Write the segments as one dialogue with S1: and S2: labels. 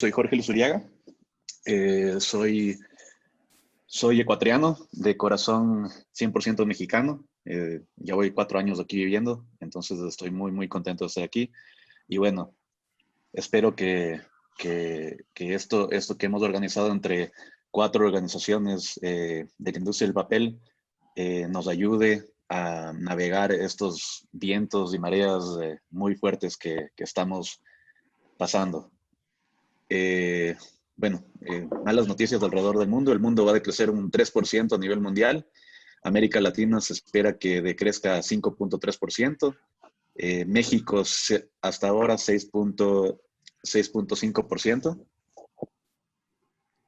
S1: Soy Jorge Luzuriaga, soy ecuatoriano, de corazón 100% mexicano. Ya voy 4 años aquí viviendo, entonces estoy muy contento de estar aquí. Y bueno, espero que esto que hemos organizado entre 4 organizaciones de la industria del papel nos ayude a navegar estos vientos y mareas muy fuertes que estamos pasando. Bueno, malas noticias alrededor del mundo. El mundo va a decrecer un 3% a nivel mundial. América Latina se espera que decrezca 5.3%. México hasta ahora 6.5%.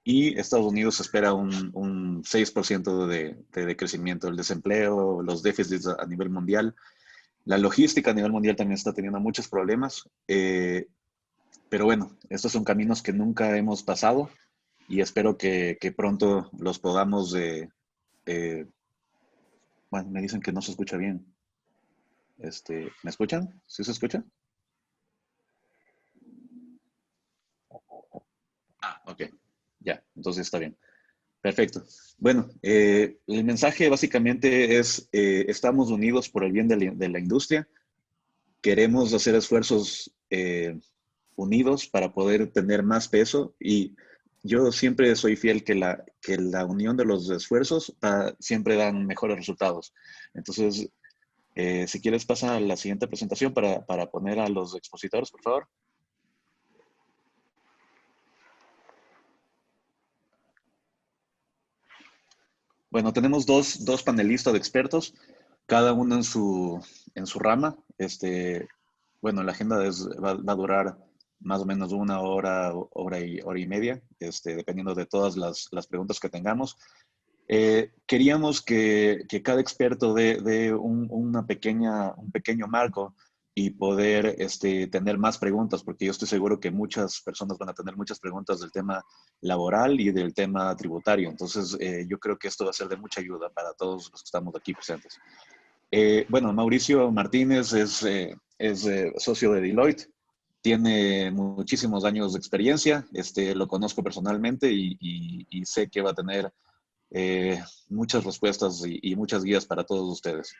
S1: Y Estados Unidos espera un 6% de decrecimiento. El desempleo, los déficits a nivel mundial. La logística a nivel mundial también está teniendo muchos problemas. Pero bueno, estos son caminos que nunca hemos pasado y espero que pronto los podamos... bueno, me dicen que no se escucha bien. ¿Me escuchan? ¿Sí se escucha? Ah, ok. Ya, entonces está bien. Perfecto. Bueno, el mensaje básicamente es, estamos unidos por el bien de la industria. Queremos hacer esfuerzos unidos para poder tener más peso y yo siempre soy fiel que la unión de los esfuerzos siempre dan mejores resultados. Entonces, si quieres pasa a la siguiente presentación para poner a los expositores, por favor. Bueno, tenemos dos panelistas de expertos, cada uno en su rama. Bueno, la agenda va a durar más o menos 1 hora, hora y media, dependiendo de todas las preguntas que tengamos. Queríamos que cada experto dé un pequeño marco y poder tener más preguntas, porque yo estoy seguro que muchas personas van a tener muchas preguntas del tema laboral y del tema tributario. Entonces, yo creo que esto va a ser de mucha ayuda para todos los que estamos aquí presentes. Bueno, Mauricio Martínez es socio de Deloitte, tiene muchísimos años de experiencia, lo conozco personalmente y sé que va a tener muchas respuestas y muchas guías para todos ustedes.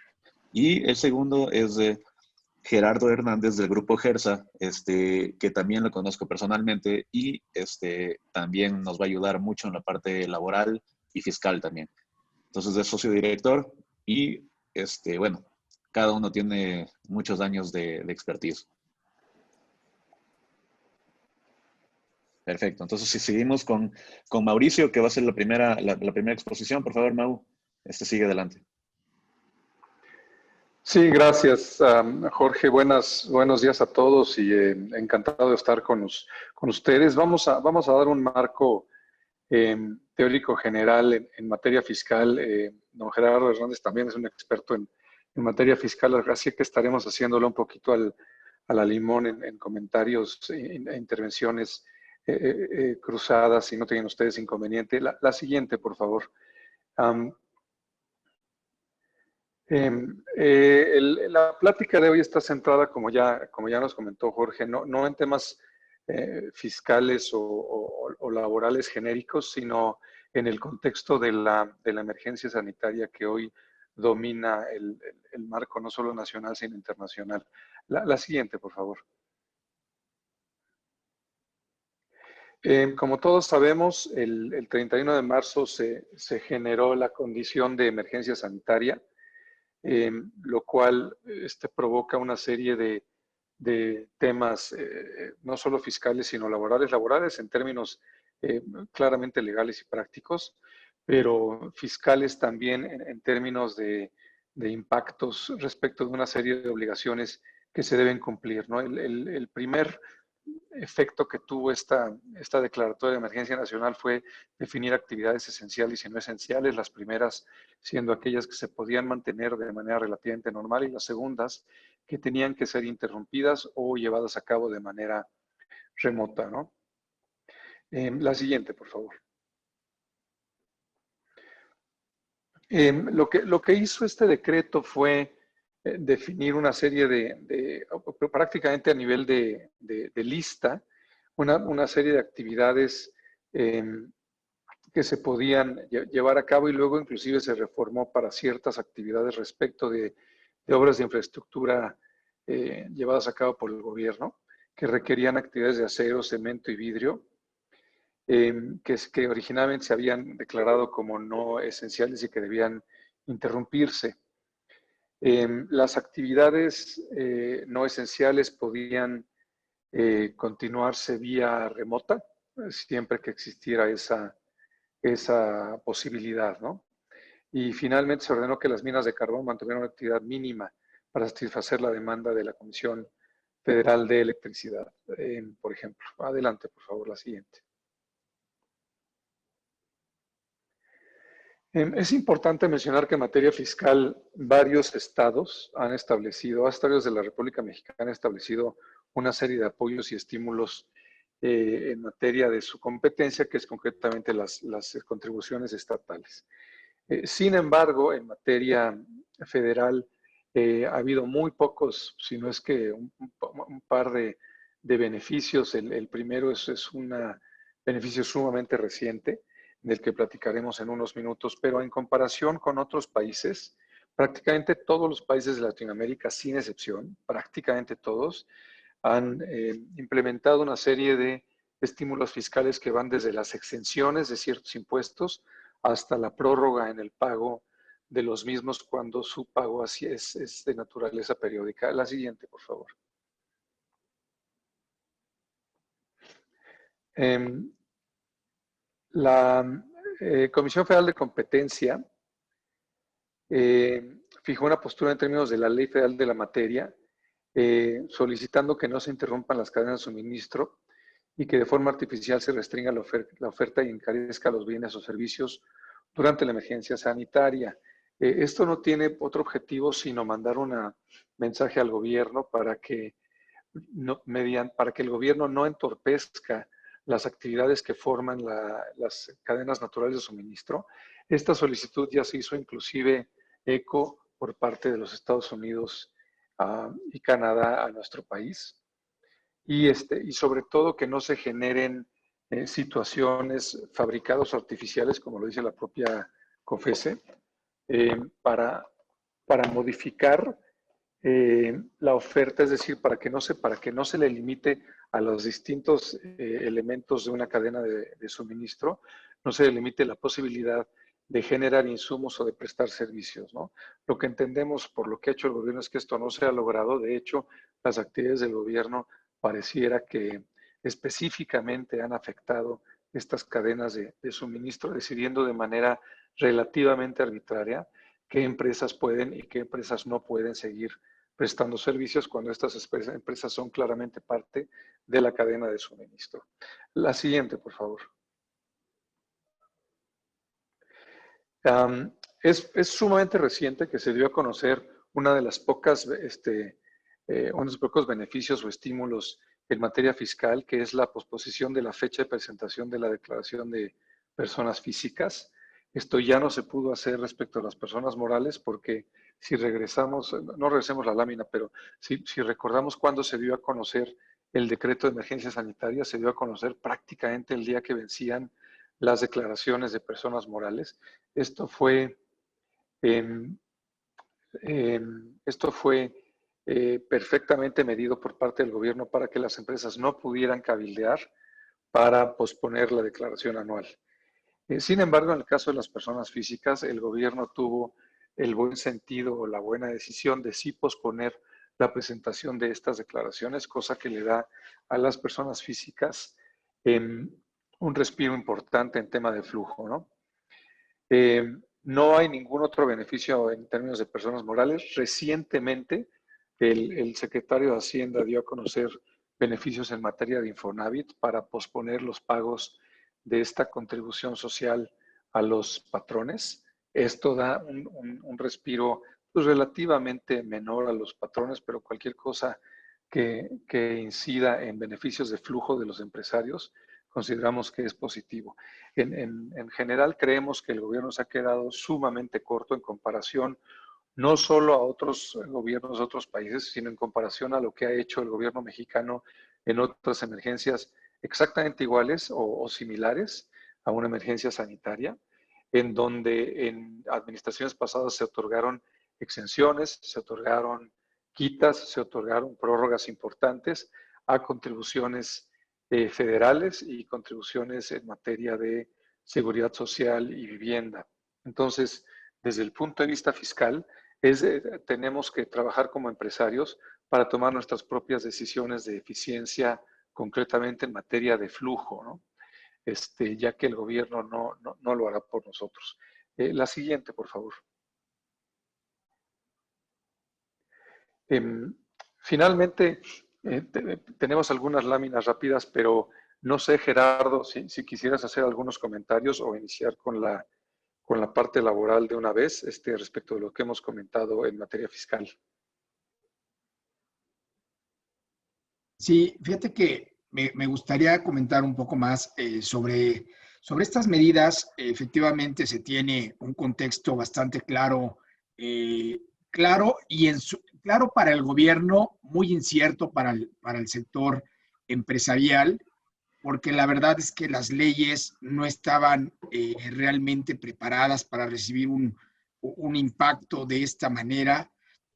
S1: Y el segundo es Gerardo Hernández del grupo GERSA, que también lo conozco personalmente y también nos va a ayudar mucho en la parte laboral y fiscal también. Entonces es socio director y bueno, cada uno tiene muchos años de expertise. Perfecto. Entonces, si seguimos con Mauricio, que va a ser la primera exposición, por favor, Mau, sigue adelante.
S2: Sí, gracias, Jorge. Buenos días a todos y encantado de estar con ustedes. Vamos a dar un marco teórico general en materia fiscal. Don Gerardo Hernández también es un experto en materia fiscal, así que estaremos haciéndolo un poquito a la limón en comentarios e intervenciones cruzadas, si no tienen ustedes inconveniente. La siguiente, por favor. La plática de hoy está centrada, como ya nos comentó Jorge, no en temas fiscales o laborales genéricos, sino en el contexto de la emergencia sanitaria que hoy domina el marco no solo nacional, sino internacional. La siguiente, por favor. Como todos sabemos, el 31 de marzo se generó la condición de emergencia sanitaria, lo cual provoca una serie de temas, no solo fiscales, sino laborales en términos claramente legales y prácticos, pero fiscales también en términos de impactos respecto de una serie de obligaciones que se deben cumplir, ¿no? El primer efecto que tuvo esta declaratoria de emergencia nacional fue definir actividades esenciales y no esenciales, las primeras siendo aquellas que se podían mantener de manera relativamente normal y las segundas que tenían que ser interrumpidas o llevadas a cabo de manera remota, ¿no? La siguiente, por favor. Lo que hizo este decreto fue definir una serie prácticamente a nivel de lista, una serie de actividades que se podían llevar a cabo y luego inclusive se reformó para ciertas actividades respecto de obras de infraestructura llevadas a cabo por el gobierno, que requerían actividades de acero, cemento y vidrio, que originalmente se habían declarado como no esenciales y que debían interrumpirse. Las actividades no esenciales podían continuarse vía remota, siempre que existiera esa posibilidad, ¿no? Y finalmente se ordenó que las minas de carbón mantuvieran una actividad mínima para satisfacer la demanda de la Comisión Federal de Electricidad, por ejemplo. Adelante, por favor, la siguiente. Es importante mencionar que en materia fiscal varios estados han establecido, estados de la República Mexicana han establecido una serie de apoyos y estímulos en materia de su competencia, que es concretamente las contribuciones estatales. Sin embargo, en materia federal ha habido muy pocos, si no es que un par de beneficios. El primero es un beneficio sumamente reciente, del que platicaremos en unos minutos, pero en comparación con otros países, prácticamente todos los países de Latinoamérica, sin excepción, prácticamente todos, han implementado una serie de estímulos fiscales que van desde las exenciones de ciertos impuestos hasta la prórroga en el pago de los mismos cuando su pago así es de naturaleza periódica. La siguiente, por favor. La Comisión Federal de Competencia fijó una postura en términos de la Ley Federal de la Materia, solicitando que no se interrumpan las cadenas de suministro y que de forma artificial se restringa la oferta y encarezca los bienes o servicios durante la emergencia sanitaria. Esto no tiene otro objetivo sino mandar un mensaje al gobierno para que el gobierno no entorpezca las actividades que forman las cadenas naturales de suministro. Esta solicitud ya se hizo inclusive eco por parte de los Estados Unidos y Canadá a nuestro país. Y sobre todo que no se generen situaciones fabricadas artificiales, como lo dice la propia COFESE, para modificar la oferta, es decir, para que no se le limite a los distintos elementos de una cadena de suministro, no se le limite la posibilidad de generar insumos o de prestar servicios, ¿no? Lo que entendemos por lo que ha hecho el gobierno es que esto no se ha logrado. De hecho, las actividades del gobierno pareciera que específicamente han afectado estas cadenas de suministro, decidiendo de manera relativamente arbitraria qué empresas pueden y qué empresas no pueden seguir prestando servicios cuando estas empresas son claramente parte de la cadena de suministro. La siguiente, por favor. Es sumamente reciente que se dio a conocer una de las pocas, unos pocos beneficios o estímulos en materia fiscal, que es la posposición de la fecha de presentación de la declaración de personas físicas. Esto ya no se pudo hacer respecto a las personas morales porque si regresamos, no regresemos la lámina, pero si recordamos cuándo se dio a conocer el decreto de emergencia sanitaria, se dio a conocer prácticamente el día que vencían las declaraciones de personas morales. Esto fue perfectamente medido por parte del gobierno para que las empresas no pudieran cabildear para posponer la declaración anual. Sin embargo, en el caso de las personas físicas, el gobierno tuvo el buen sentido o la buena decisión de sí posponer la presentación de estas declaraciones, cosa que le da a las personas físicas un respiro importante en tema de flujo, ¿no? No hay ningún otro beneficio en términos de personas morales. Recientemente, el secretario de Hacienda dio a conocer beneficios en materia de Infonavit para posponer los pagos de esta contribución social a los patrones. Esto da un respiro pues, relativamente menor a los patrones, pero cualquier cosa que incida en beneficios de flujo de los empresarios, consideramos que es positivo. En general, creemos que el gobierno se ha quedado sumamente corto en comparación no solo a otros gobiernos de otros países, sino en comparación a lo que ha hecho el gobierno mexicano en otras emergencias exactamente iguales o similares a una emergencia sanitaria, en donde en administraciones pasadas se otorgaron exenciones, se otorgaron quitas, se otorgaron prórrogas importantes a contribuciones federales y contribuciones en materia de seguridad social y vivienda. Entonces, desde el punto de vista fiscal, tenemos que trabajar como empresarios para tomar nuestras propias decisiones de eficiencia, concretamente en materia de flujo, ¿no? Ya que el gobierno no lo hará por nosotros. La siguiente, por favor. Em, Finalmente, tenemos algunas láminas rápidas, pero no sé, Gerardo, si quisieras hacer algunos comentarios o iniciar con la parte laboral de una vez respecto de lo que hemos comentado en materia fiscal.
S3: Sí, fíjate que me gustaría comentar un poco más sobre estas medidas. Efectivamente, se tiene un contexto bastante claro, claro y claro para el gobierno, muy incierto para el sector empresarial, porque la verdad es que las leyes no estaban realmente preparadas para recibir un impacto de esta manera.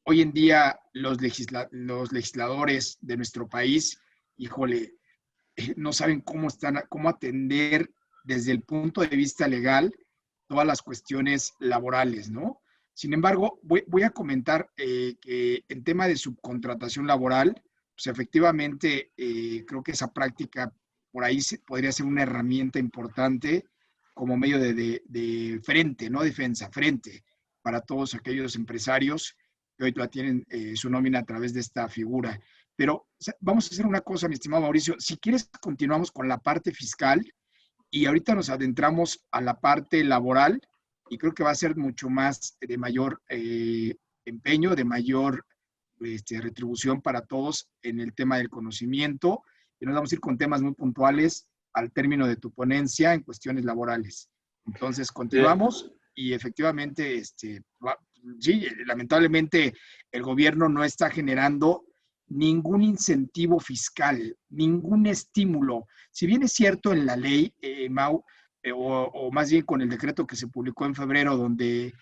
S3: Hoy en día los legisladores de nuestro país, híjole, no saben cómo atender desde el punto de vista legal todas las cuestiones laborales, ¿no? Sin embargo, voy a comentar que en tema de subcontratación laboral, pues efectivamente creo que esa práctica por ahí podría ser una herramienta importante como medio de frente, no defensa, frente para todos aquellos empresarios que hoy la tienen su nómina a través de esta figura. Pero vamos a hacer una cosa, mi estimado Mauricio. Si quieres, continuamos con la parte fiscal y ahorita nos adentramos a la parte laboral y creo que va a ser mucho más de mayor empeño, de mayor retribución para todos en el tema del conocimiento. Y nos vamos a ir con temas muy puntuales al término de tu ponencia en cuestiones laborales. Entonces,
S2: Bien.
S3: continuamos y efectivamente, sí, lamentablemente el gobierno no está generando ningún incentivo fiscal, ningún estímulo. Si bien es cierto en la ley, Mau, o más bien con el decreto que se publicó en febrero, donde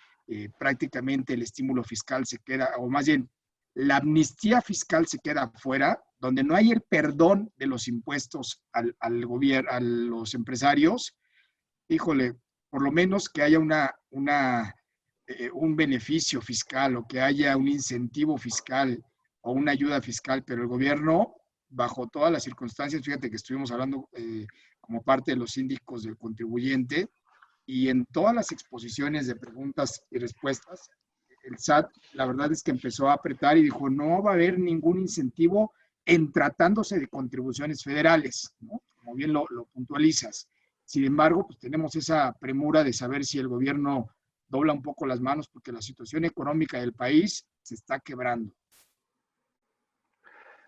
S3: prácticamente el estímulo fiscal se queda, o más bien la amnistía fiscal se queda fuera, donde no hay el perdón de los impuestos al gobierno, a los empresarios, híjole, por lo menos que haya un beneficio fiscal o que haya un incentivo fiscal o una ayuda fiscal, pero el gobierno, bajo todas las circunstancias, fíjate que estuvimos hablando como parte de los síndicos del contribuyente y en todas las exposiciones de preguntas y respuestas, el SAT, la verdad es que empezó a apretar y dijo, no va a haber ningún incentivo en tratándose de contribuciones federales, ¿no? Como bien lo puntualizas. Sin embargo, pues tenemos esa premura de saber si el gobierno dobla un poco las manos porque la situación económica del país se está quebrando.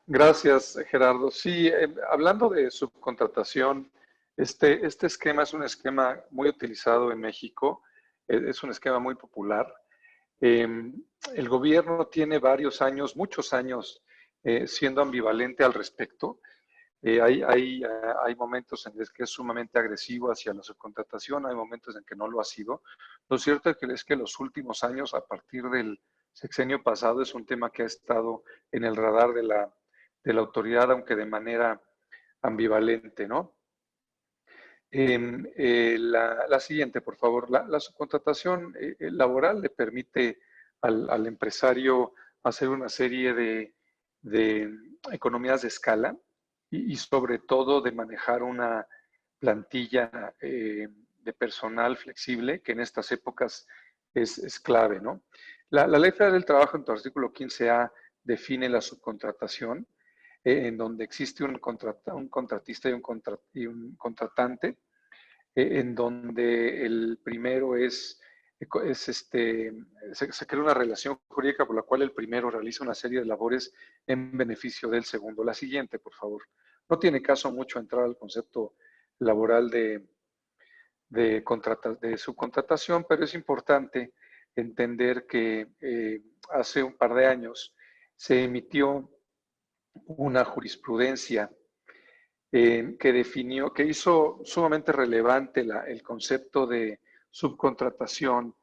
S2: Gracias, Gerardo. Sí, hablando de subcontratación, este esquema es un esquema muy utilizado en México, es un esquema muy popular. El gobierno tiene varios años, muchos años, siendo ambivalente al respecto. Hay momentos en los que es sumamente agresivo hacia la subcontratación, hay momentos en que no lo ha sido. Lo cierto es que los últimos años, a partir del sexenio pasado, es un tema que ha estado en el radar de la autoridad, aunque de manera ambivalente, ¿no? La siguiente, por favor. La subcontratación laboral le permite al empresario hacer una serie de economías de escala y sobre todo de manejar una plantilla de personal flexible, que en estas épocas es clave, ¿no? La Ley Federal del Trabajo, en tu artículo 15A, define la subcontratación, en donde existe un contratista y un contratante, en donde el primero se crea una relación jurídica por la cual el primero realiza una serie de labores en beneficio del segundo. La siguiente, por favor. No tiene caso mucho entrar al concepto laboral de subcontratación, pero es importante entender que hace un par de años se emitió una jurisprudencia que hizo sumamente relevante el concepto de subcontratación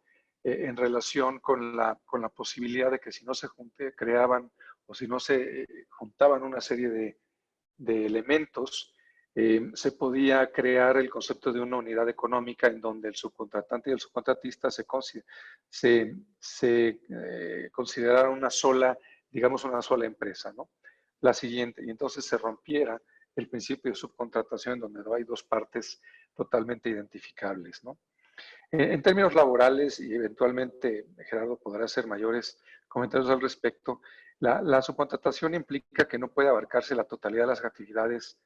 S2: en relación con la posibilidad de que si no se creaban o si no se juntaban una serie de elementos, se podía crear el concepto de una unidad económica en donde el subcontratante y el subcontratista se consideraran una sola, digamos, una sola empresa, ¿no? La siguiente, y entonces se rompiera el principio de subcontratación donde no hay dos partes totalmente identificables, ¿no? En términos laborales, y eventualmente Gerardo podrá hacer mayores comentarios al respecto, la subcontratación implica que no puede abarcarse la totalidad de las actividades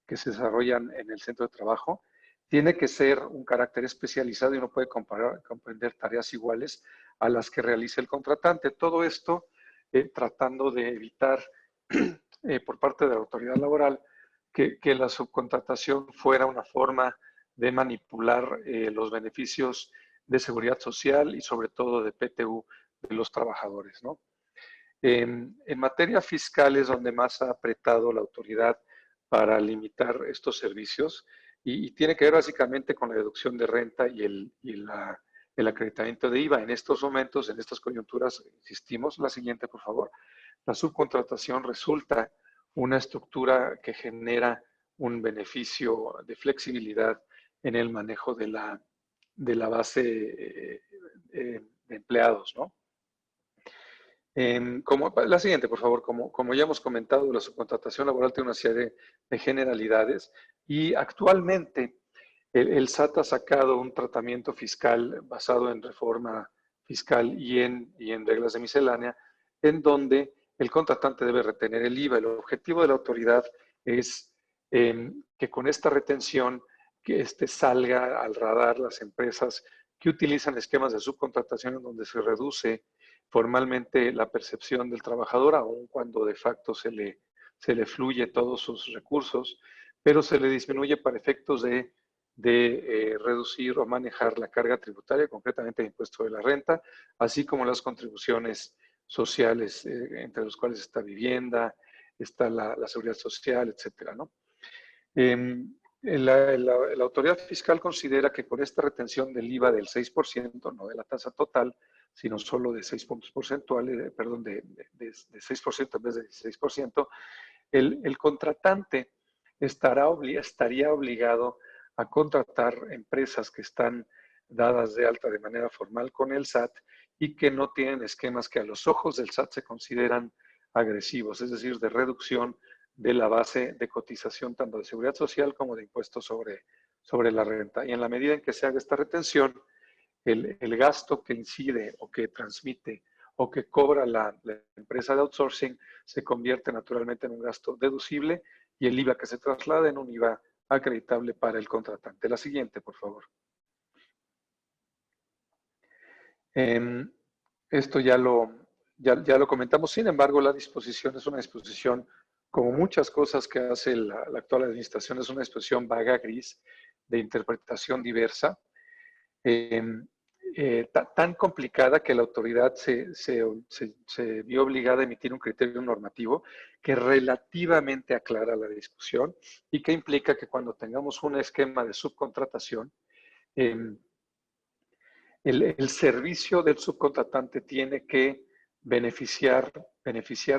S2: que se desarrollan en el centro de trabajo. Tiene que ser un carácter especializado y no puede comprender tareas iguales a las que realiza el contratante. Todo esto tratando de evitar por parte de la autoridad laboral que la subcontratación fuera una forma de manipular los beneficios de seguridad social y sobre todo de PTU de los trabajadores, ¿no? En materia fiscal es donde más ha apretado la autoridad para limitar estos servicios y tiene que ver básicamente con la deducción de renta y el acreditamiento de IVA. En estos momentos, en estas coyunturas, insistimos, la siguiente, por favor, la subcontratación resulta una estructura que genera un beneficio de flexibilidad en el manejo de la base de empleados, ¿no? La siguiente, por favor, como ya hemos comentado, la subcontratación laboral tiene una serie de generalidades y actualmente el SAT ha sacado un tratamiento fiscal basado en reforma fiscal y en reglas de miscelánea, en donde el contratante debe retener el IVA. El objetivo de la autoridad es que con esta retención que salga al radar las empresas que utilizan esquemas de subcontratación en donde se reduce formalmente la percepción del trabajador, aun cuando de facto se le fluye todos sus recursos, pero se le disminuye para efectos de reducir o manejar la carga tributaria, concretamente el impuesto de la renta, así como las contribuciones sociales, entre los cuales está vivienda, está la seguridad social, etcétera, ¿no? La autoridad fiscal considera que con esta retención del IVA del 6%, no de la tasa total, sino solo de 6 puntos porcentuales, perdón, de 6% en vez de 16%, el contratante estaría obligado a contratar empresas que están dadas de alta de manera formal con el SAT y que no tienen esquemas que a los ojos del SAT se consideran agresivos, es decir, de reducción de la base de cotización tanto de seguridad social como de impuestos sobre la renta. Y en la medida en que se haga esta retención, el gasto que incide o que transmite o que cobra la empresa de outsourcing se convierte naturalmente en un gasto deducible y el IVA que se traslada en un IVA acreditable para el contratante. La siguiente, por favor. Esto ya lo comentamos, sin embargo, la disposición es una disposición, como muchas cosas que hace la actual administración, es una disposición vaga, gris, de interpretación diversa, tan complicada que la autoridad se vio obligada a emitir un criterio normativo que relativamente aclara la discusión y que implica que cuando tengamos un esquema de subcontratación, el servicio del subcontratante tiene que beneficiar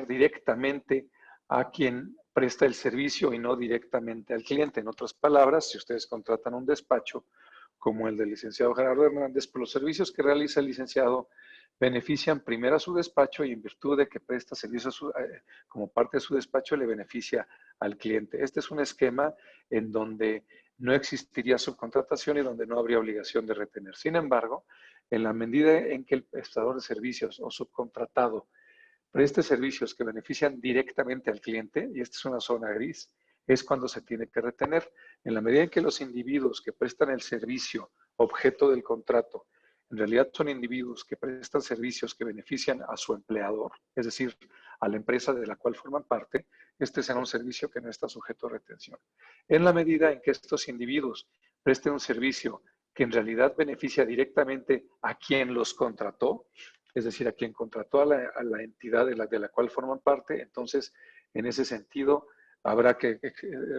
S2: directamente a quien presta el servicio y no directamente al cliente. En otras palabras, si ustedes contratan un despacho como el del licenciado Gerardo Hernández, pues los servicios que realiza el licenciado benefician primero a su despacho y en virtud de que presta servicio como parte de su despacho le beneficia al cliente. Este es un esquema en donde no existiría subcontratación y donde no habría obligación de retener. Sin embargo, en la medida en que el prestador de servicios o subcontratado preste servicios que benefician directamente al cliente, y esta es una zona gris, es cuando se tiene que retener. En la medida en que los individuos que prestan el servicio objeto del contrato en realidad son individuos que prestan servicios que benefician a su empleador, es decir, a la empresa de la cual forman parte, este será un servicio que no está sujeto a retención. En la medida en que estos individuos presten un servicio que en realidad beneficia directamente a quien los contrató, es decir, a quien contrató a la entidad de la cual forman parte, entonces, en ese sentido, habrá que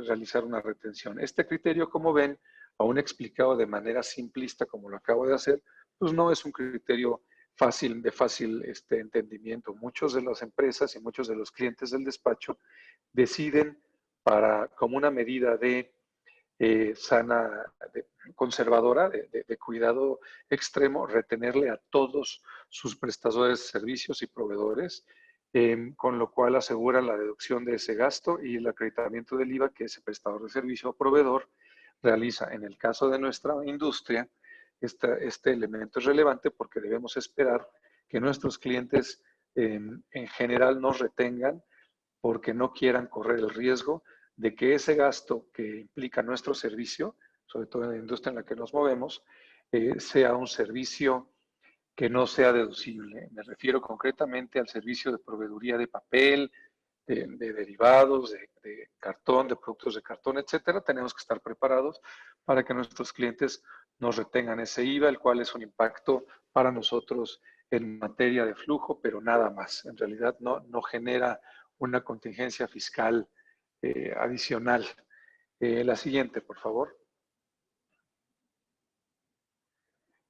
S2: realizar una retención. Este criterio, como ven, aún explicado de manera simplista, como lo acabo de hacer, pues no es un criterio de fácil entendimiento. Muchas de las empresas y muchos de los clientes del despacho deciden como una medida de conservadora, de cuidado extremo, retenerle a todos sus prestadores de servicios y proveedores, con lo cual aseguran la deducción de ese gasto y el acreditamiento del IVA que ese prestador de servicio o proveedor realiza. En el caso de nuestra industria, este elemento es relevante porque debemos esperar que nuestros clientes en general nos retengan porque no quieran correr el riesgo de que ese gasto que implica nuestro servicio, sobre todo en la industria en la que nos movemos, sea un servicio que no sea deducible. Me refiero concretamente al servicio de proveeduría de papel, de derivados, de cartón, de productos de cartón, etcétera. Tenemos que estar preparados para que nuestros clientes nos retengan ese IVA, el cual es un impacto para nosotros en materia de flujo, pero nada más. En realidad no genera una contingencia fiscal adicional. La siguiente, por favor.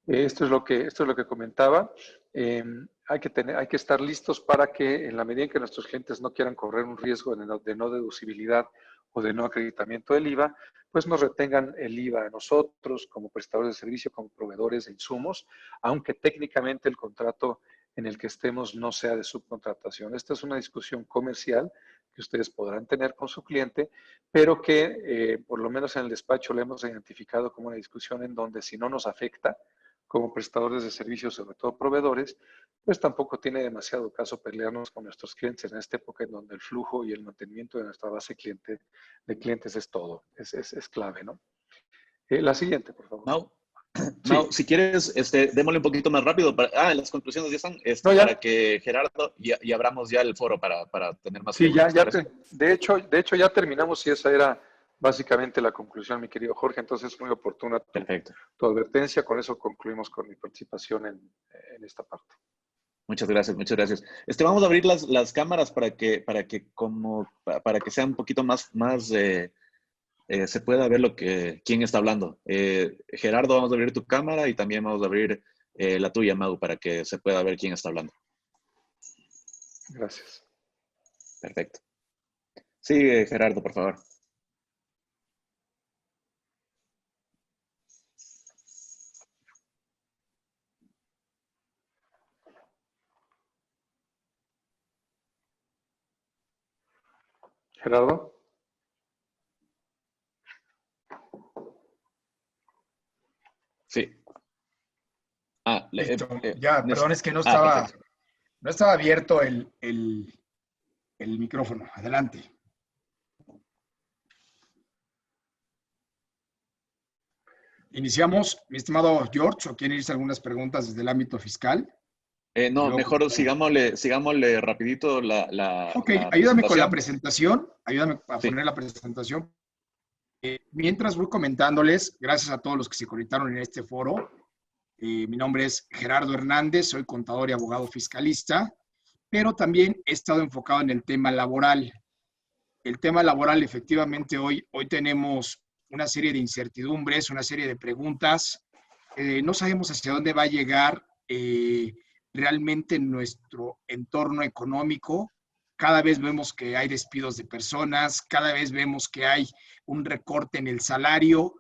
S2: Esto es lo que comentaba. Hay que estar listos para que en la medida en que nuestros clientes no quieran correr un riesgo de no deducibilidad o de no acreditamiento del IVA, pues nos retengan el IVA a nosotros como prestadores de servicio, como proveedores de insumos, aunque técnicamente el contrato en el que estemos no sea de subcontratación. Esta es una discusión comercial que ustedes podrán tener con su cliente, pero que por lo menos en el despacho le hemos identificado como una discusión en donde si no nos afecta, como prestadores de servicios, sobre todo proveedores, pues tampoco tiene demasiado caso pelearnos con nuestros clientes en esta época en donde el flujo y el mantenimiento de nuestra base de clientes es todo, es clave, ¿no? La siguiente, por favor.
S1: Mau,
S2: Sí.
S1: Mau, si quieres, démosle un poquito más rápido. Las conclusiones ya están,
S2: No, ya.
S1: para que Gerardo y abramos ya el foro para tener más
S2: Sí, ya,
S1: preguntas, ¿te parece?
S2: de hecho ya terminamos y esa era básicamente la conclusión, mi querido Jorge, entonces es muy oportuna
S1: Perfecto.
S2: tu advertencia, con eso concluimos con mi participación en esta parte.
S1: Muchas gracias, muchas gracias. Vamos a abrir las cámaras para que sea un poquito más se pueda ver quién está hablando. Gerardo, vamos a abrir tu cámara y también vamos a abrir la tuya, Mau, para que se pueda ver quién está hablando.
S2: Gracias.
S1: Perfecto. Sigue, Gerardo, por favor.
S2: Gerardo.
S1: Sí.
S3: Listo. Ya, perdón, es que no estaba abierto el micrófono. Adelante. Iniciamos, mi estimado George, ¿o quieren irse algunas preguntas desde el ámbito fiscal?
S1: No, mejor sigámosle rapidito
S3: Ok,
S1: la
S3: ayúdame con la
S1: presentación.
S3: presentación, ayúdame a poner la presentación. Mientras voy comentándoles, gracias a todos los que se conectaron en este foro. Mi nombre es Gerardo Hernández, soy contador y abogado fiscalista, pero también he estado enfocado en el tema laboral. El tema laboral, efectivamente, hoy tenemos una serie de incertidumbres, una serie de preguntas. No sabemos hacia dónde va a llegar realmente nuestro entorno económico. Cada vez vemos que hay despidos de personas, cada vez vemos que hay un recorte en el salario,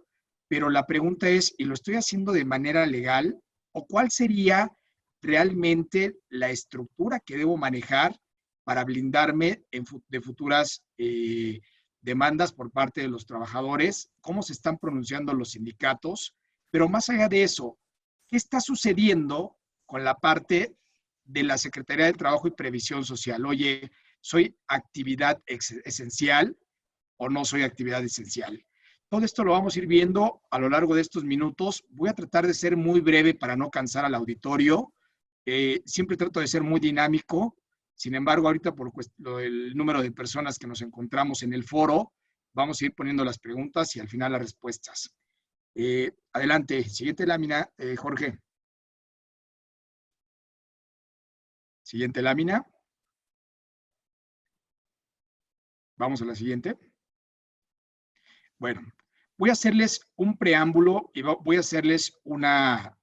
S3: pero la pregunta es, ¿y lo estoy haciendo de manera legal? ¿O cuál sería realmente la estructura que debo manejar para blindarme de futuras demandas por parte de los trabajadores? ¿Cómo se están pronunciando los sindicatos? Pero más allá de eso, ¿qué está sucediendo con la parte de la Secretaría del Trabajo y Previsión Social? Oye, ¿soy actividad esencial o no soy actividad esencial? Todo esto lo vamos a ir viendo a lo largo de estos minutos. Voy a tratar de ser muy breve para no cansar al auditorio. Siempre trato de ser muy dinámico. Sin embargo, ahorita por el número de personas que nos encontramos en el foro, vamos a ir poniendo las preguntas y al final las respuestas. Adelante, siguiente lámina, Jorge. Siguiente lámina. Vamos a la siguiente. Bueno, voy a hacerles un preámbulo y voy a hacerles una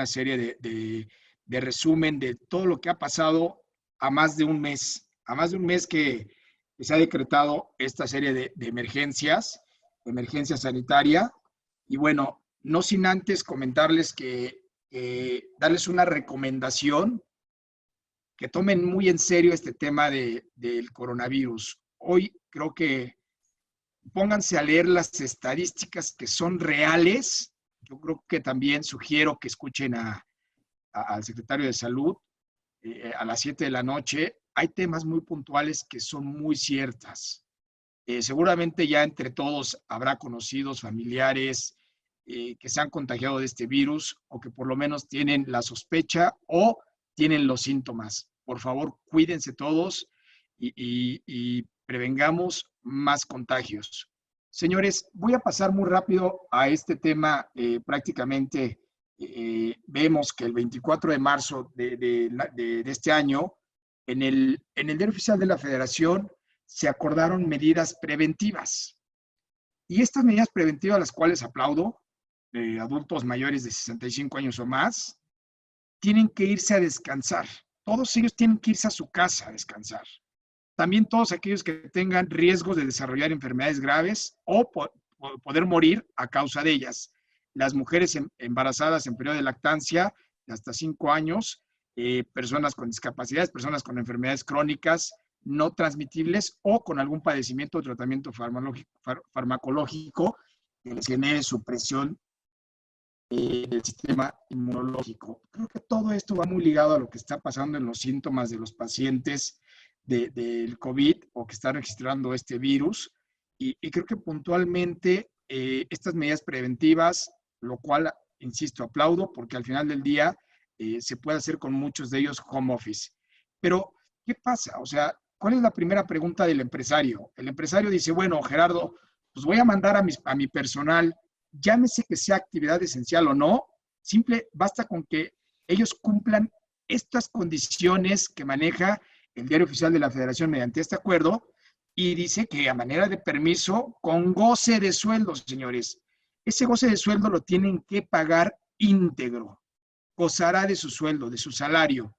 S3: serie de resumen de todo lo que ha pasado a más de un mes. A más de un mes que se ha decretado esta serie de emergencia sanitaria. Y bueno, no sin antes comentarles que darles una recomendación, que tomen muy en serio este tema del coronavirus. Hoy creo que pónganse a leer las estadísticas que son reales. Yo creo que también sugiero que escuchen al secretario de Salud a las 7 de la noche. Hay temas muy puntuales que son muy ciertas. Seguramente ya entre todos habrá conocidos, familiares que se han contagiado de este virus o que por lo menos tienen la sospecha o tienen los síntomas. Por favor, cuídense todos y prevengamos más contagios. Señores, voy a pasar muy rápido a este tema. Prácticamente vemos que el 24 de marzo de este año, en el Diario Oficial de la Federación, se acordaron medidas preventivas. Y estas medidas preventivas, las cuales aplaudo, adultos mayores de 65 años o más, tienen que irse a descansar. Todos ellos tienen que irse a su casa a descansar. También todos aquellos que tengan riesgos de desarrollar enfermedades graves o poder morir a causa de ellas. Las mujeres embarazadas en periodo de lactancia de hasta 5 años, personas con discapacidades, personas con enfermedades crónicas no transmitibles o con algún padecimiento o tratamiento farmacológico que les genere supresión del sistema inmunológico. Creo que todo esto va muy ligado a lo que está pasando en los síntomas de los pacientes del COVID o que están registrando este virus. Y creo que puntualmente estas medidas preventivas, lo cual, insisto, aplaudo porque al final del día se puede hacer con muchos de ellos home office. Pero, ¿qué pasa? O sea, ¿cuál es la primera pregunta del empresario? El empresario dice, bueno, Gerardo, pues voy a mandar a mi personal, llámese que sea actividad esencial o no, basta con que ellos cumplan estas condiciones que maneja el Diario Oficial de la Federación mediante este acuerdo, y dice que a manera de permiso, con goce de sueldo, señores. Ese goce de sueldo lo tienen que pagar íntegro, gozará de su sueldo, de su salario.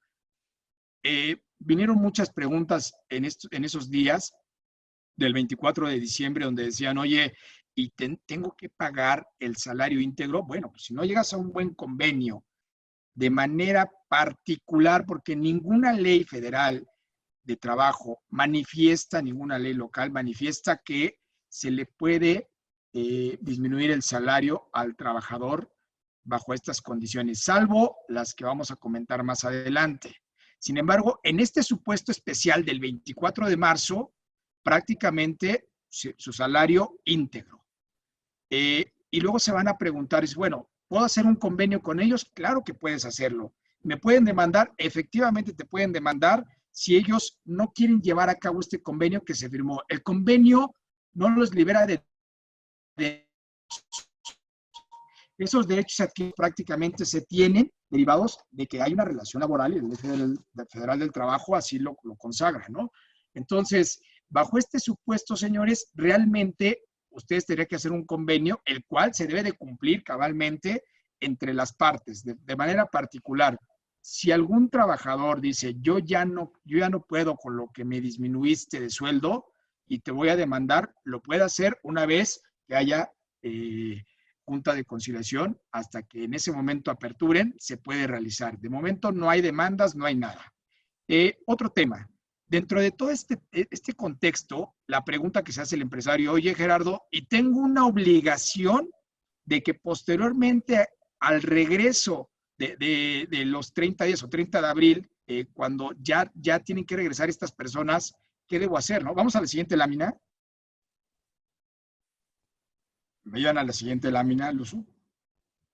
S3: Vinieron muchas preguntas en esos días del 24 de diciembre donde decían, oye, ¿y tengo que pagar el salario íntegro? Bueno, pues si no llegas a un buen convenio de manera particular, porque ninguna ley federal de trabajo manifiesta, ninguna ley local manifiesta que se le puede disminuir el salario al trabajador bajo estas condiciones, salvo las que vamos a comentar más adelante. Sin embargo, en este supuesto especial del 24 de marzo, prácticamente su salario íntegro. Y luego se van a preguntar, bueno, ¿puedo hacer un convenio con ellos? Claro que puedes hacerlo. ¿Me pueden demandar? Efectivamente te pueden demandar si ellos no quieren llevar a cabo este convenio que se firmó. El convenio no los libera de esos derechos adquiridos prácticamente se tienen derivados de que hay una relación laboral y el Ley Federal del Trabajo así lo consagra, ¿no? Entonces, bajo este supuesto, señores, realmente ustedes tendrían que hacer un convenio, el cual se debe de cumplir cabalmente entre las partes, de manera particular. Si algún trabajador dice, yo ya no puedo con lo que me disminuiste de sueldo y te voy a demandar, lo puede hacer una vez que haya junta de conciliación, hasta que en ese momento aperturen, se puede realizar. De momento no hay demandas, no hay nada. Otro tema. Dentro de todo este contexto, la pregunta que se hace el empresario, oye Gerardo, y tengo una obligación de que posteriormente al regreso de los 30 días o 30 de abril, cuando ya tienen que regresar estas personas, ¿qué debo hacer? ¿No? Vamos a la siguiente lámina. Me llevan a la siguiente lámina, Luzu.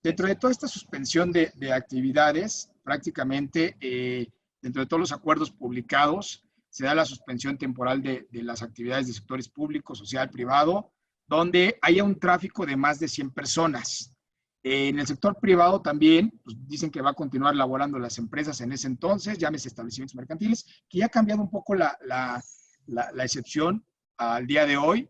S3: Dentro de toda esta suspensión de actividades, prácticamente dentro de todos los acuerdos publicados, se da la suspensión temporal de las actividades de sectores públicos, social, privado, donde haya un tráfico de más de 100 personas. En el sector privado también, pues, dicen que va a continuar laborando las empresas en ese entonces, llámese establecimientos mercantiles, que ya ha cambiado un poco la excepción al día de hoy,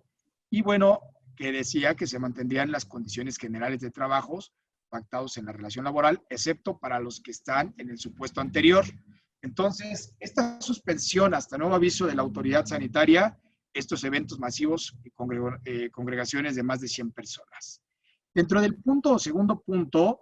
S3: y bueno, que decía que se mantendrían las condiciones generales de trabajos pactados en la relación laboral, excepto para los que están en el supuesto anterior. Entonces, esta suspensión hasta nuevo aviso de la autoridad sanitaria, estos eventos masivos y congregaciones de más de 100 personas. Dentro del segundo punto,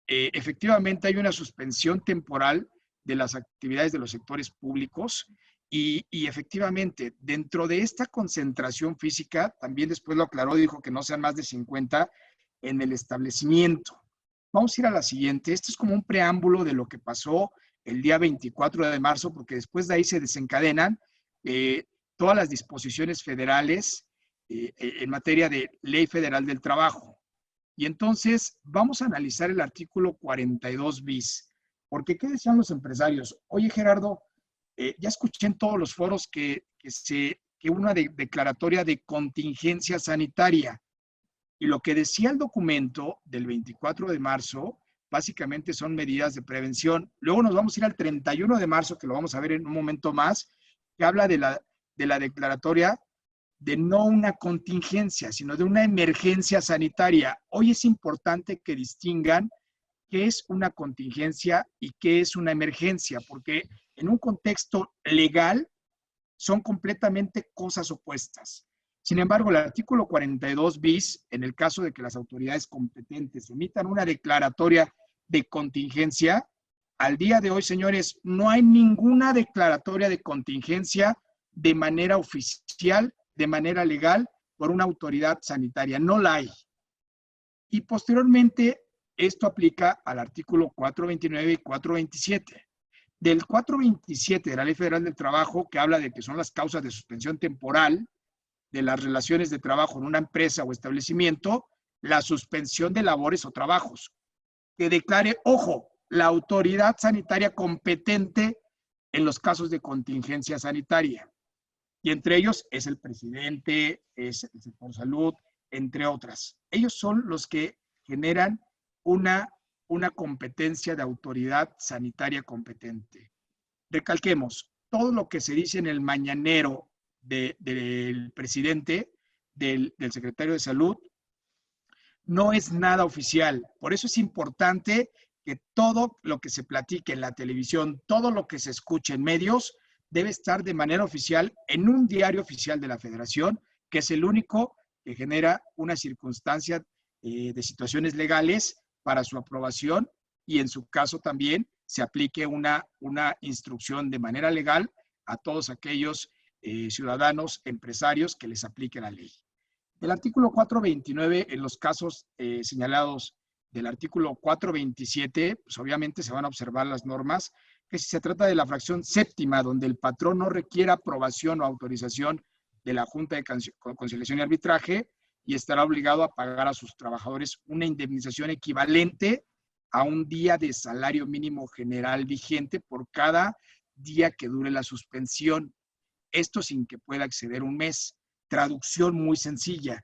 S3: efectivamente hay una suspensión temporal de las actividades de los sectores públicos y efectivamente dentro de esta concentración física, también después lo aclaró, dijo que no sean más de 50 en el establecimiento. Vamos a ir a la siguiente. Esto es como un preámbulo de lo que pasó el día 24 de marzo, porque después de ahí se desencadenan todas las disposiciones federales en materia de Ley Federal del Trabajo. Y entonces vamos a analizar el artículo 42 bis, porque ¿qué decían los empresarios? Oye, Gerardo, ya escuché en todos los foros que una declaratoria de contingencia sanitaria. Y lo que decía el documento del 24 de marzo, básicamente son medidas de prevención. Luego nos vamos a ir al 31 de marzo, que lo vamos a ver en un momento más, que habla de la declaratoria de no una contingencia, sino de una emergencia sanitaria. Hoy es importante que distingan qué es una contingencia y qué es una emergencia, porque en un contexto legal son completamente cosas opuestas. Sin embargo, el artículo 42 bis, en el caso de que las autoridades competentes emitan una declaratoria de contingencia, al día de hoy, señores, no hay ninguna declaratoria de contingencia de manera oficial, de manera legal, por una autoridad sanitaria. No la hay. Y posteriormente, esto aplica al artículo 429 y 427. Del 427 de la Ley Federal del Trabajo, que habla de que son las causas de suspensión temporal de las relaciones de trabajo en una empresa o establecimiento, la suspensión de labores o trabajos, que declare, ojo, la autoridad sanitaria competente en los casos de contingencia sanitaria. Y entre ellos es el presidente, es el sector salud, entre otras. Ellos son los que generan una competencia de autoridad sanitaria competente. Recalquemos, todo lo que se dice en el mañanero del presidente, del secretario de salud, no es nada oficial. Por eso es importante que todo lo que se platique en la televisión, todo lo que se escuche en medios, debe estar de manera oficial en un diario oficial de la Federación, que es el único que genera una circunstancia de situaciones legales para su aprobación y en su caso también se aplique una instrucción de manera legal a todos aquellos ciudadanos, empresarios que les aplique la ley. El artículo 429, en los casos señalados del artículo 427, pues obviamente se van a observar las normas, que si se trata de la fracción séptima, donde el patrón no requiera aprobación o autorización de la Junta de Conciliación y Arbitraje y estará obligado a pagar a sus trabajadores una indemnización equivalente a un día de salario mínimo general vigente por cada día que dure la suspensión. Esto sin que pueda exceder un mes. Traducción muy sencilla.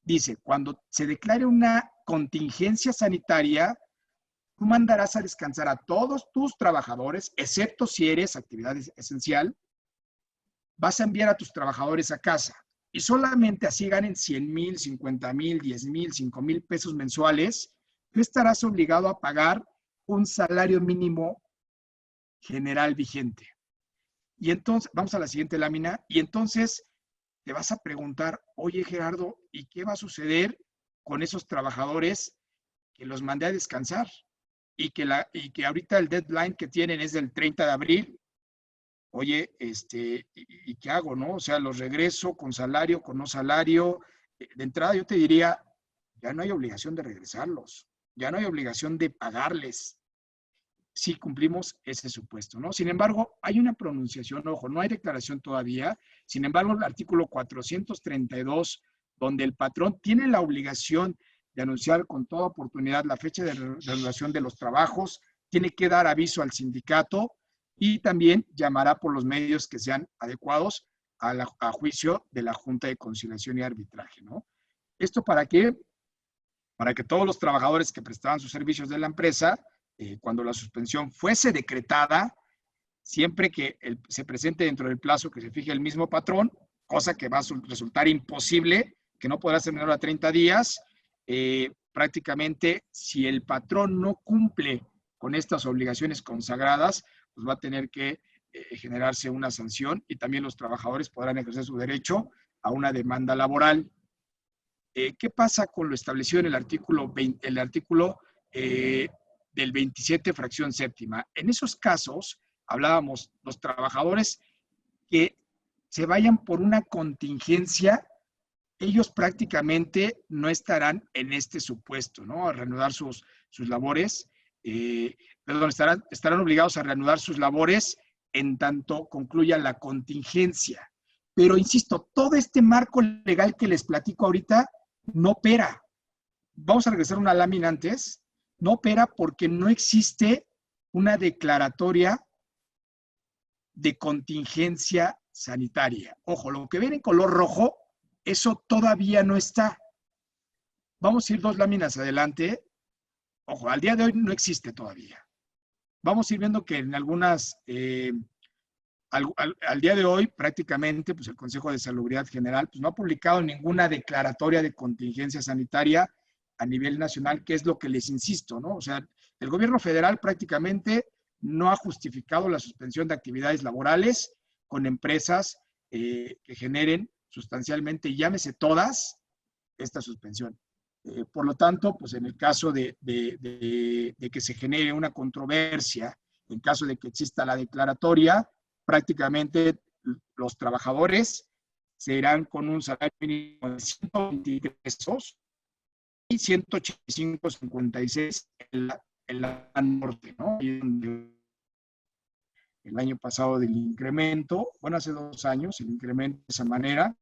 S3: Dice, cuando se declare una contingencia sanitaria, tú mandarás a descansar a todos tus trabajadores, excepto si eres actividad esencial, vas a enviar a tus trabajadores a casa y solamente así ganen 100,000, 50,000, 10,000, 5,000 pesos mensuales, tú estarás obligado a pagar un salario mínimo general vigente. Y entonces, vamos a la siguiente lámina, y entonces te vas a preguntar, oye Gerardo, ¿y qué va a suceder con esos trabajadores que los mandé a descansar? Y que ahorita el deadline que tienen es del 30 de abril. Oye, ¿y qué hago, no? O sea, los regreso con salario, con no salario. De entrada yo te diría, ya no hay obligación de regresarlos, ya no hay obligación de pagarles si cumplimos ese supuesto, ¿no? Sin embargo, hay una pronunciación, ojo, no hay declaración todavía. Sin embargo, el artículo 432, donde el patrón tiene la obligación de anunciar con toda oportunidad la fecha de reanudación de los trabajos, tiene que dar aviso al sindicato y también llamará por los medios que sean adecuados a juicio de la Junta de Conciliación y Arbitraje, ¿no? ¿Esto para qué? Para que todos los trabajadores que prestaban sus servicios de la empresa, cuando la suspensión fuese decretada, siempre que se presente dentro del plazo que se fije el mismo patrón, cosa que va a resultar imposible, que no podrá ser menor a 30 días. Prácticamente, si el patrón no cumple con estas obligaciones consagradas, pues va a tener que generarse una sanción y también los trabajadores podrán ejercer su derecho a una demanda laboral. ¿Qué pasa con lo establecido en el artículo del 27, fracción séptima? En esos casos, hablábamos, los trabajadores que se vayan por una contingencia, ellos prácticamente no estarán en este supuesto, ¿no? A reanudar sus labores, estarán obligados a reanudar sus labores en tanto concluya la contingencia. Pero insisto, todo este marco legal que les platico ahorita no opera. Vamos a regresar una lámina antes. No opera porque no existe una declaratoria de contingencia sanitaria. Ojo, lo que ven en color rojo, eso todavía no está. Vamos a ir 2 láminas adelante. Ojo, al día de hoy no existe todavía. Vamos a ir viendo que en algunas, al día de hoy prácticamente, pues el Consejo de Salubridad General pues no ha publicado ninguna declaratoria de contingencia sanitaria a nivel nacional, que es lo que les insisto, ¿no? O sea, el gobierno federal prácticamente no ha justificado la suspensión de actividades laborales con empresas que generen sustancialmente, llámese todas, esta suspensión. Por lo tanto, pues en el caso de que se genere una controversia, en caso de que exista la declaratoria, prácticamente los trabajadores se irán con un salario mínimo de 123 pesos y 185.56 en la norte, ¿no? El año pasado del incremento, bueno, hace 2 años, el incremento de esa manera,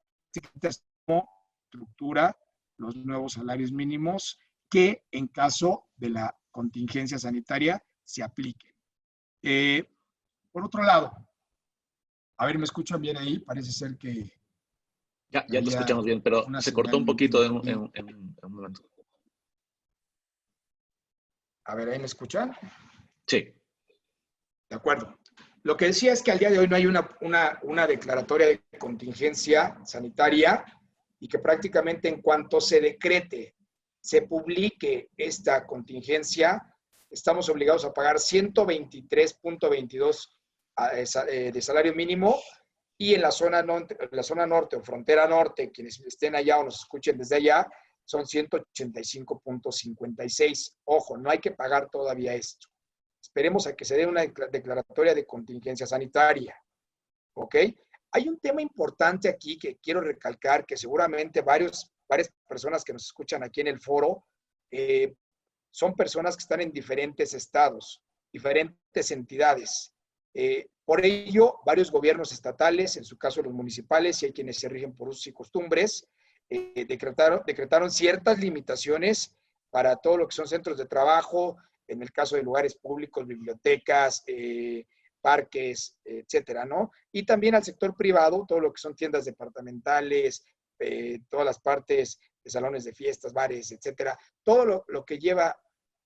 S3: como estructura los nuevos salarios mínimos que en caso de la contingencia sanitaria se apliquen. Por otro lado, a ver, ¿me escuchan bien ahí? Parece ser que...
S1: Ya te escuchamos bien, pero se cortó un poquito en un momento.
S3: A ver, ¿ahí me escuchan?
S1: Sí.
S3: De acuerdo. Lo que decía es que al día de hoy no hay una declaratoria de contingencia sanitaria y que prácticamente en cuanto se decrete, se publique esta contingencia, estamos obligados a pagar 123.22 de salario mínimo y en la zona norte o frontera norte, quienes estén allá o nos escuchen desde allá, son 185.56. Ojo, no hay que pagar todavía esto. Esperemos a que se dé una declaratoria de contingencia sanitaria. ¿Ok? Hay un tema importante aquí que quiero recalcar, que seguramente varias personas que nos escuchan aquí en el foro son personas que están en diferentes estados, diferentes entidades. Por ello, varios gobiernos estatales, en su caso los municipales, y hay quienes se rigen por usos y costumbres, decretaron ciertas limitaciones para todo lo que son centros de trabajo, en el caso de lugares públicos, bibliotecas, parques, etcétera, ¿no? Y también al sector privado, todo lo que son tiendas departamentales, todas las partes de salones de fiestas, bares, etcétera. Todo lo que lleva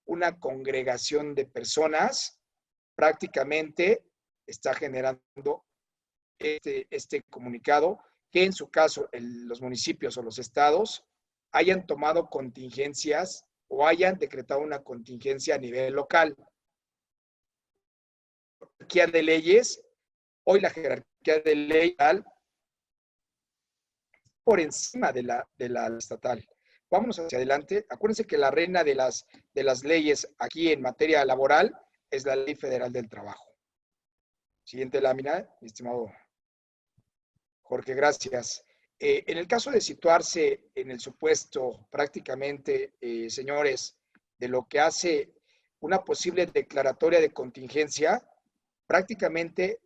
S3: una congregación de personas, prácticamente está generando este comunicado que en su caso los municipios o los estados hayan tomado contingencias o hayan decretado una contingencia a nivel local. Jerarquía de leyes, hoy la jerarquía de ley por encima de la estatal. Vámonos hacia adelante. Acuérdense que la reina de las leyes aquí en materia laboral es la Ley Federal del Trabajo. Siguiente lámina, mi estimado Jorge, gracias. En el caso de situarse en el supuesto prácticamente, señores, de lo que hace una posible declaratoria de contingencia, prácticamente,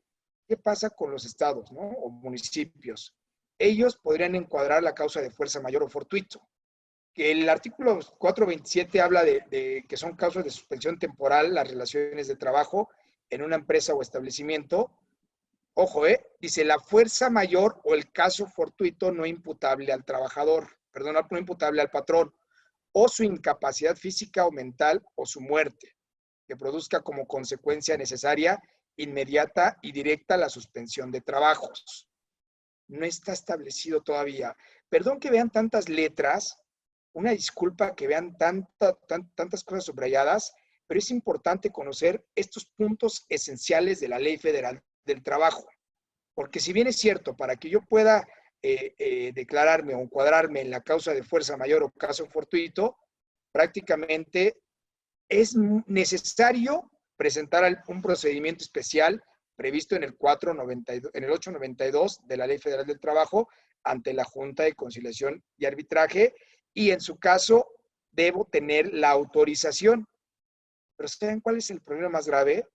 S3: ¿qué pasa con los estados, ¿no? O municipios? Ellos podrían encuadrar la causa de fuerza mayor o fortuito. Que el artículo 427 habla de que son causas de suspensión temporal las relaciones de trabajo en una empresa o establecimiento. Ojo, dice la fuerza mayor o el caso fortuito no imputable al trabajador, perdón, no imputable al patrón, o su incapacidad física o mental o su muerte, que produzca como consecuencia necesaria, inmediata y directa la suspensión de trabajos. no está establecido todavía. Perdón que vean tantas letras, una disculpa que vean tantas cosas subrayadas, pero es importante conocer estos puntos esenciales de la Ley Federal del Trabajo. Porque si bien es cierto, para que yo pueda declararme o encuadrarme en la causa de fuerza mayor o caso fortuito, prácticamente es necesario presentar un procedimiento especial previsto en el 892 de la Ley Federal del Trabajo ante la Junta de Conciliación y Arbitraje, y en su caso debo tener la autorización. Pero ¿saben cuál es el problema más grave?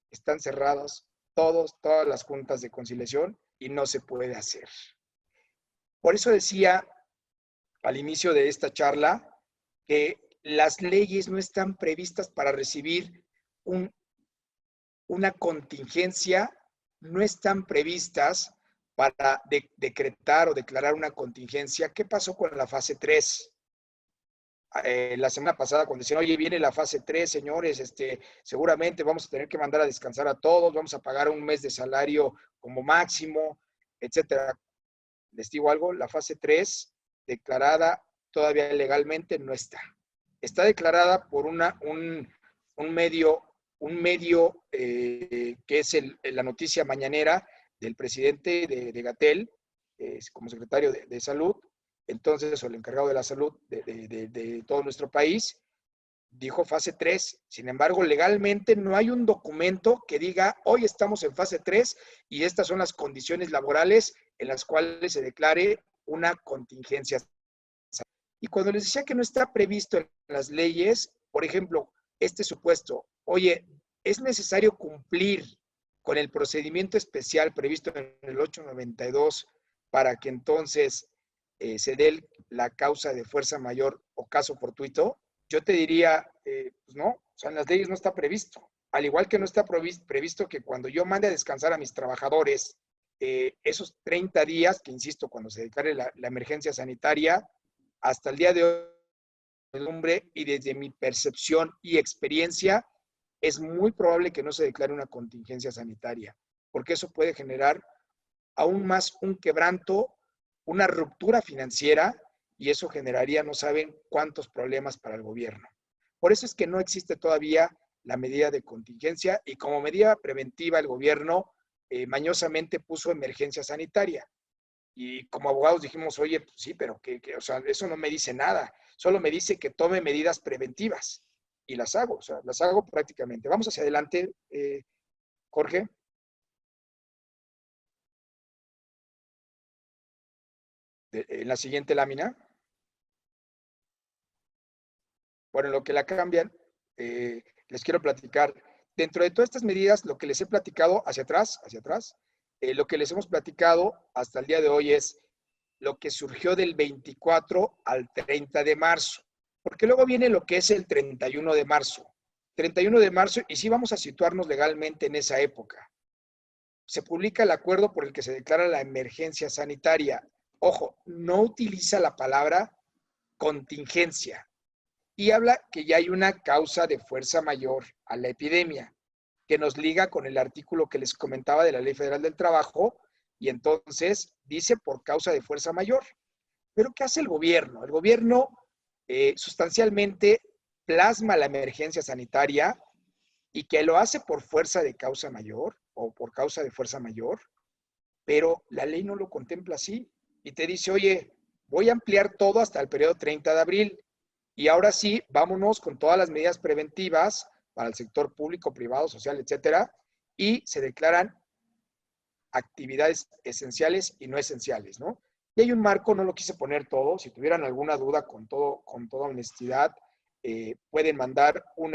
S3: Están cerradas todas las juntas de conciliación y no se puede hacer. Por eso decía al inicio de esta charla que las leyes no están previstas para recibir una contingencia, no están previstas para decretar o declarar una contingencia. ¿Qué pasó con la fase 3? La semana pasada cuando decían, oye, viene la fase 3, señores, seguramente vamos a tener que mandar a descansar a todos, vamos a pagar un mes de salario como máximo, etcétera. Les digo algo, la fase 3 declarada todavía legalmente no está. Está declarada por un medio que es la noticia mañanera del presidente de Gatell, como secretario de Salud, entonces, o el encargado de la salud de todo nuestro país, dijo fase 3. Sin embargo, legalmente no hay un documento que diga, hoy estamos en fase 3 y estas son las condiciones laborales en las cuales se declare una contingencia. Y cuando les decía que no está previsto en las leyes, por ejemplo, este supuesto, oye, es necesario cumplir con el procedimiento especial previsto en el 892 para que entonces se dé la causa de fuerza mayor o caso fortuito, yo te diría, pues no, o sea, en las leyes no está previsto. Al igual que no está previsto que cuando yo mande a descansar a mis trabajadores, esos 30 días, que insisto, cuando se declare la emergencia sanitaria, hasta el día de hoy, y desde mi percepción y experiencia, es muy probable que no se declare una contingencia sanitaria, porque eso puede generar aún más un quebranto, una ruptura financiera, y eso generaría no saben cuántos problemas para el gobierno. Por eso es que no existe todavía la medida de contingencia, y como medida preventiva el gobierno mañosamente puso emergencia sanitaria. Y como abogados dijimos, oye, pues sí, pero o sea, eso no me dice nada, solo me dice que tome medidas preventivas, y las hago, o sea, las hago prácticamente. Vamos hacia adelante, Jorge. En la siguiente lámina. Bueno, en lo que la cambian, les quiero platicar, dentro de todas estas medidas, lo que les he platicado hacia atrás, lo que les hemos platicado hasta el día de hoy es lo que surgió del 24 al 30 de marzo, porque luego viene lo que es el 31 de marzo. 31 de marzo, y sí vamos a situarnos legalmente en esa época. Se publica el acuerdo por el que se declara la emergencia sanitaria. Ojo, no utiliza la palabra contingencia y habla que ya hay una causa de fuerza mayor a la epidemia, que nos liga con el artículo que les comentaba de la Ley Federal del Trabajo, y entonces dice por causa de fuerza mayor. Pero ¿qué hace el gobierno? El gobierno sustancialmente plasma la emergencia sanitaria y que lo hace por fuerza de causa mayor o por causa de fuerza mayor, pero la ley no lo contempla así y te dice, oye, voy a ampliar todo hasta el periodo 30 de abril y ahora sí, vámonos con todas las medidas preventivas para el sector público, privado, social, etcétera, y se declaran actividades esenciales y no esenciales, ¿no? Y hay un marco, no lo quise poner todo, si tuvieran alguna duda con toda honestidad, pueden mandar un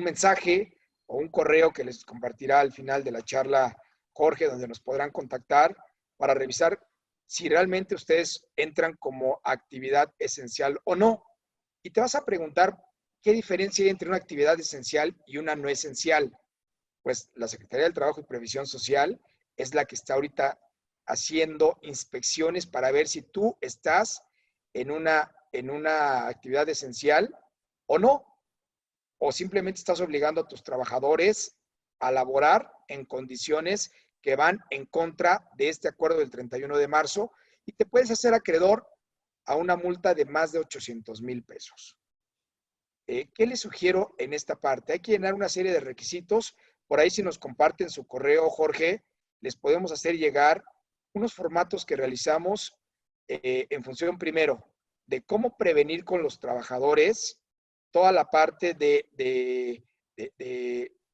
S3: mensaje o un correo que les compartirá al final de la charla Jorge, donde nos podrán contactar para revisar si realmente ustedes entran como actividad esencial o no. Y te vas a preguntar, ¿qué diferencia hay entre una actividad esencial y una no esencial? Pues la Secretaría del Trabajo y Previsión Social es la que está ahorita haciendo inspecciones para ver si tú estás en una actividad esencial o no, o simplemente estás obligando a tus trabajadores a laborar en condiciones que van en contra de este acuerdo del 31 de marzo y te puedes hacer acreedor a una multa de más de 800,000 pesos. ¿Qué les sugiero en esta parte? Hay que llenar una serie de requisitos. Por ahí si nos comparten su correo, Jorge, les podemos hacer llegar unos formatos que realizamos en función primero de cómo prevenir con los trabajadores toda la parte de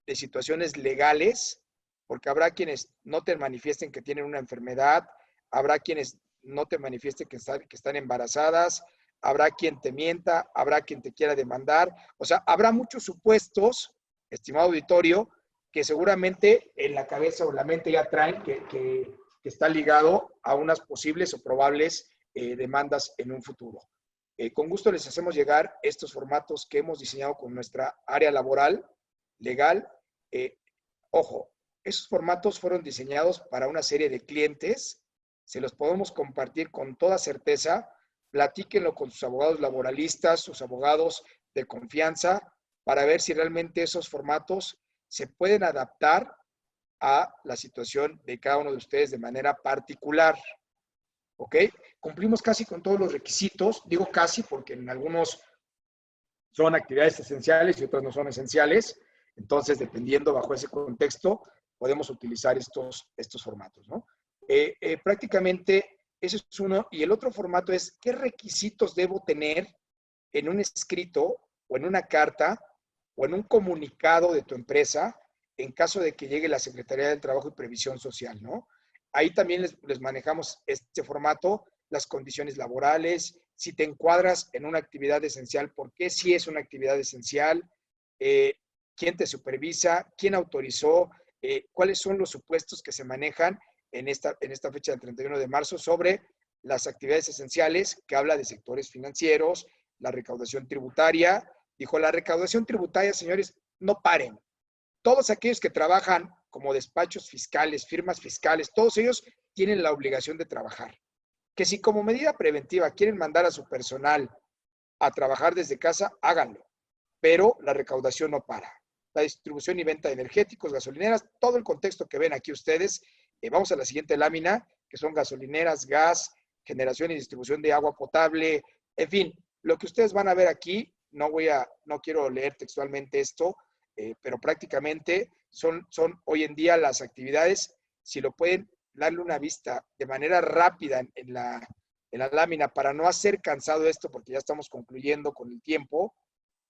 S3: situaciones legales, porque habrá quienes no te manifiesten que tienen una enfermedad, habrá quienes no te manifiesten que están embarazadas, habrá quien te mienta, habrá quien te quiera demandar. O sea, habrá muchos supuestos, estimado auditorio, que seguramente en la cabeza o la mente ya traen que está ligado a unas posibles o probables demandas en un futuro. Con gusto les hacemos llegar estos formatos que hemos diseñado con nuestra área laboral, legal. Ojo, esos formatos fueron diseñados para una serie de clientes. Se los podemos compartir con toda certeza. Platíquenlo con sus abogados laboralistas, sus abogados de confianza, para ver si realmente esos formatos se pueden adaptar a la situación de cada uno de ustedes de manera particular. ¿Ok? Cumplimos casi con todos los requisitos. Digo casi porque en algunos son actividades esenciales y otras no son esenciales. Entonces, dependiendo bajo ese contexto, podemos utilizar estos formatos, ¿no? Prácticamente ese es uno. Y el otro formato es qué requisitos debo tener en un escrito o en una carta o en un comunicado de tu empresa en caso de que llegue la Secretaría del Trabajo y Previsión Social, ¿no? Ahí también les manejamos este formato, las condiciones laborales, si te encuadras en una actividad esencial, por qué sí es una actividad esencial, quién te supervisa, quién autorizó, cuáles son los supuestos que se manejan en esta fecha del 31 de marzo sobre las actividades esenciales, que habla de sectores financieros, la recaudación tributaria. Dijo, la recaudación tributaria, señores, no paren. Todos aquellos que trabajan como despachos fiscales, firmas fiscales, todos ellos tienen la obligación de trabajar. Que si como medida preventiva quieren mandar a su personal a trabajar desde casa, háganlo. Pero la recaudación no para. La distribución y venta de energéticos, gasolineras, todo el contexto que ven aquí ustedes. Vamos a la siguiente lámina, que son gasolineras, gas, generación y distribución de agua potable, en fin, lo que ustedes van a ver aquí, no quiero leer textualmente esto, pero prácticamente son hoy en día las actividades, si lo pueden darle una vista de manera rápida en la lámina para no hacer cansado esto, porque ya estamos concluyendo con el tiempo,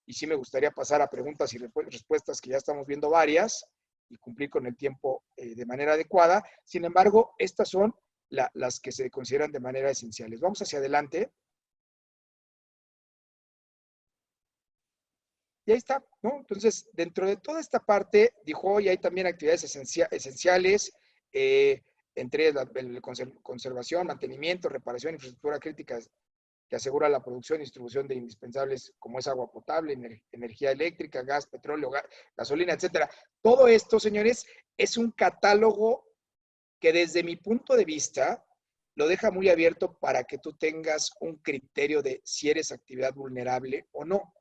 S3: y sí me gustaría pasar a preguntas y respuestas que ya estamos viendo varias, y cumplir con el tiempo de manera adecuada. Sin embargo, estas son las que se consideran de manera esenciales. Vamos hacia adelante. Y ahí está, ¿no? Entonces, dentro de toda esta parte, dijo, hoy hay también actividades esenciales, entre ellas la conservación, mantenimiento, reparación, infraestructura crítica que asegura la producción y distribución de indispensables como es agua potable, energía eléctrica, gas, petróleo, gasolina, etcétera. Todo esto, señores, es un catálogo que desde mi punto de vista lo deja muy abierto para que tú tengas un criterio de si eres actividad vulnerable o no.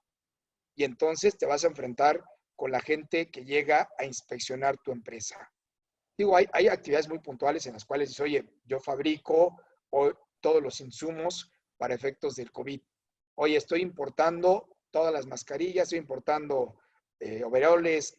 S3: Y entonces te vas a enfrentar con la gente que llega a inspeccionar tu empresa. Digo, hay actividades muy puntuales en las cuales dices, oye, yo fabrico todos los insumos para efectos del COVID. Oye, estoy importando todas las mascarillas, estoy importando overoles,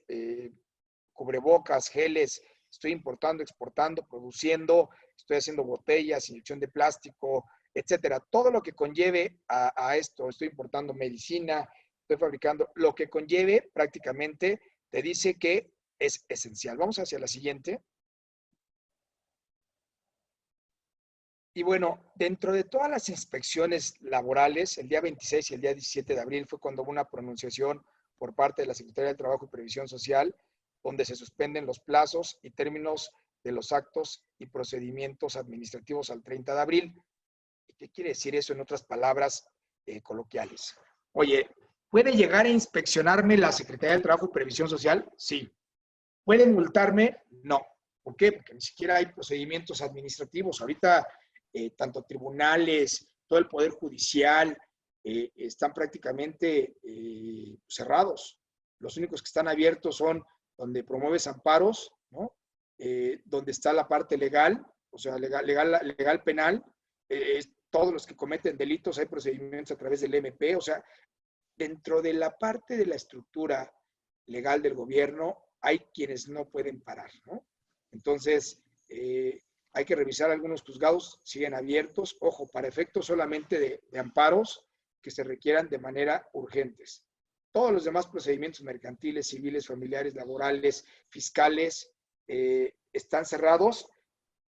S3: cubrebocas, geles, estoy importando, exportando, produciendo, estoy haciendo botellas, inyección de plástico, etcétera. Todo lo que conlleve a esto, estoy importando medicina, estoy fabricando, lo que conlleve prácticamente te dice que es esencial. Vamos hacia la siguiente. Y bueno, dentro de todas las inspecciones laborales, el día 26 y el día 17 de abril fue cuando hubo una pronunciación por parte de la Secretaría del Trabajo y Previsión Social, donde se suspenden los plazos y términos de los actos y procedimientos administrativos al 30 de abril. ¿Y qué quiere decir eso en otras palabras coloquiales? Oye, ¿puede llegar a inspeccionarme la Secretaría del Trabajo y Previsión Social? Sí. ¿Puede multarme? No. ¿Por qué? Porque ni siquiera hay procedimientos administrativos. Ahorita, tanto tribunales, todo el Poder Judicial, están prácticamente cerrados. Los únicos que están abiertos son donde promueves amparos, ¿no? Donde está la parte legal, o sea, legal penal, todos los que cometen delitos hay procedimientos a través del MP, o sea, dentro de la parte de la estructura legal del gobierno hay quienes no pueden parar, ¿no? Entonces, hay que revisar algunos juzgados, siguen abiertos, ojo, para efectos solamente de amparos que se requieran de manera urgentes. Todos los demás procedimientos mercantiles, civiles, familiares, laborales, fiscales, están cerrados.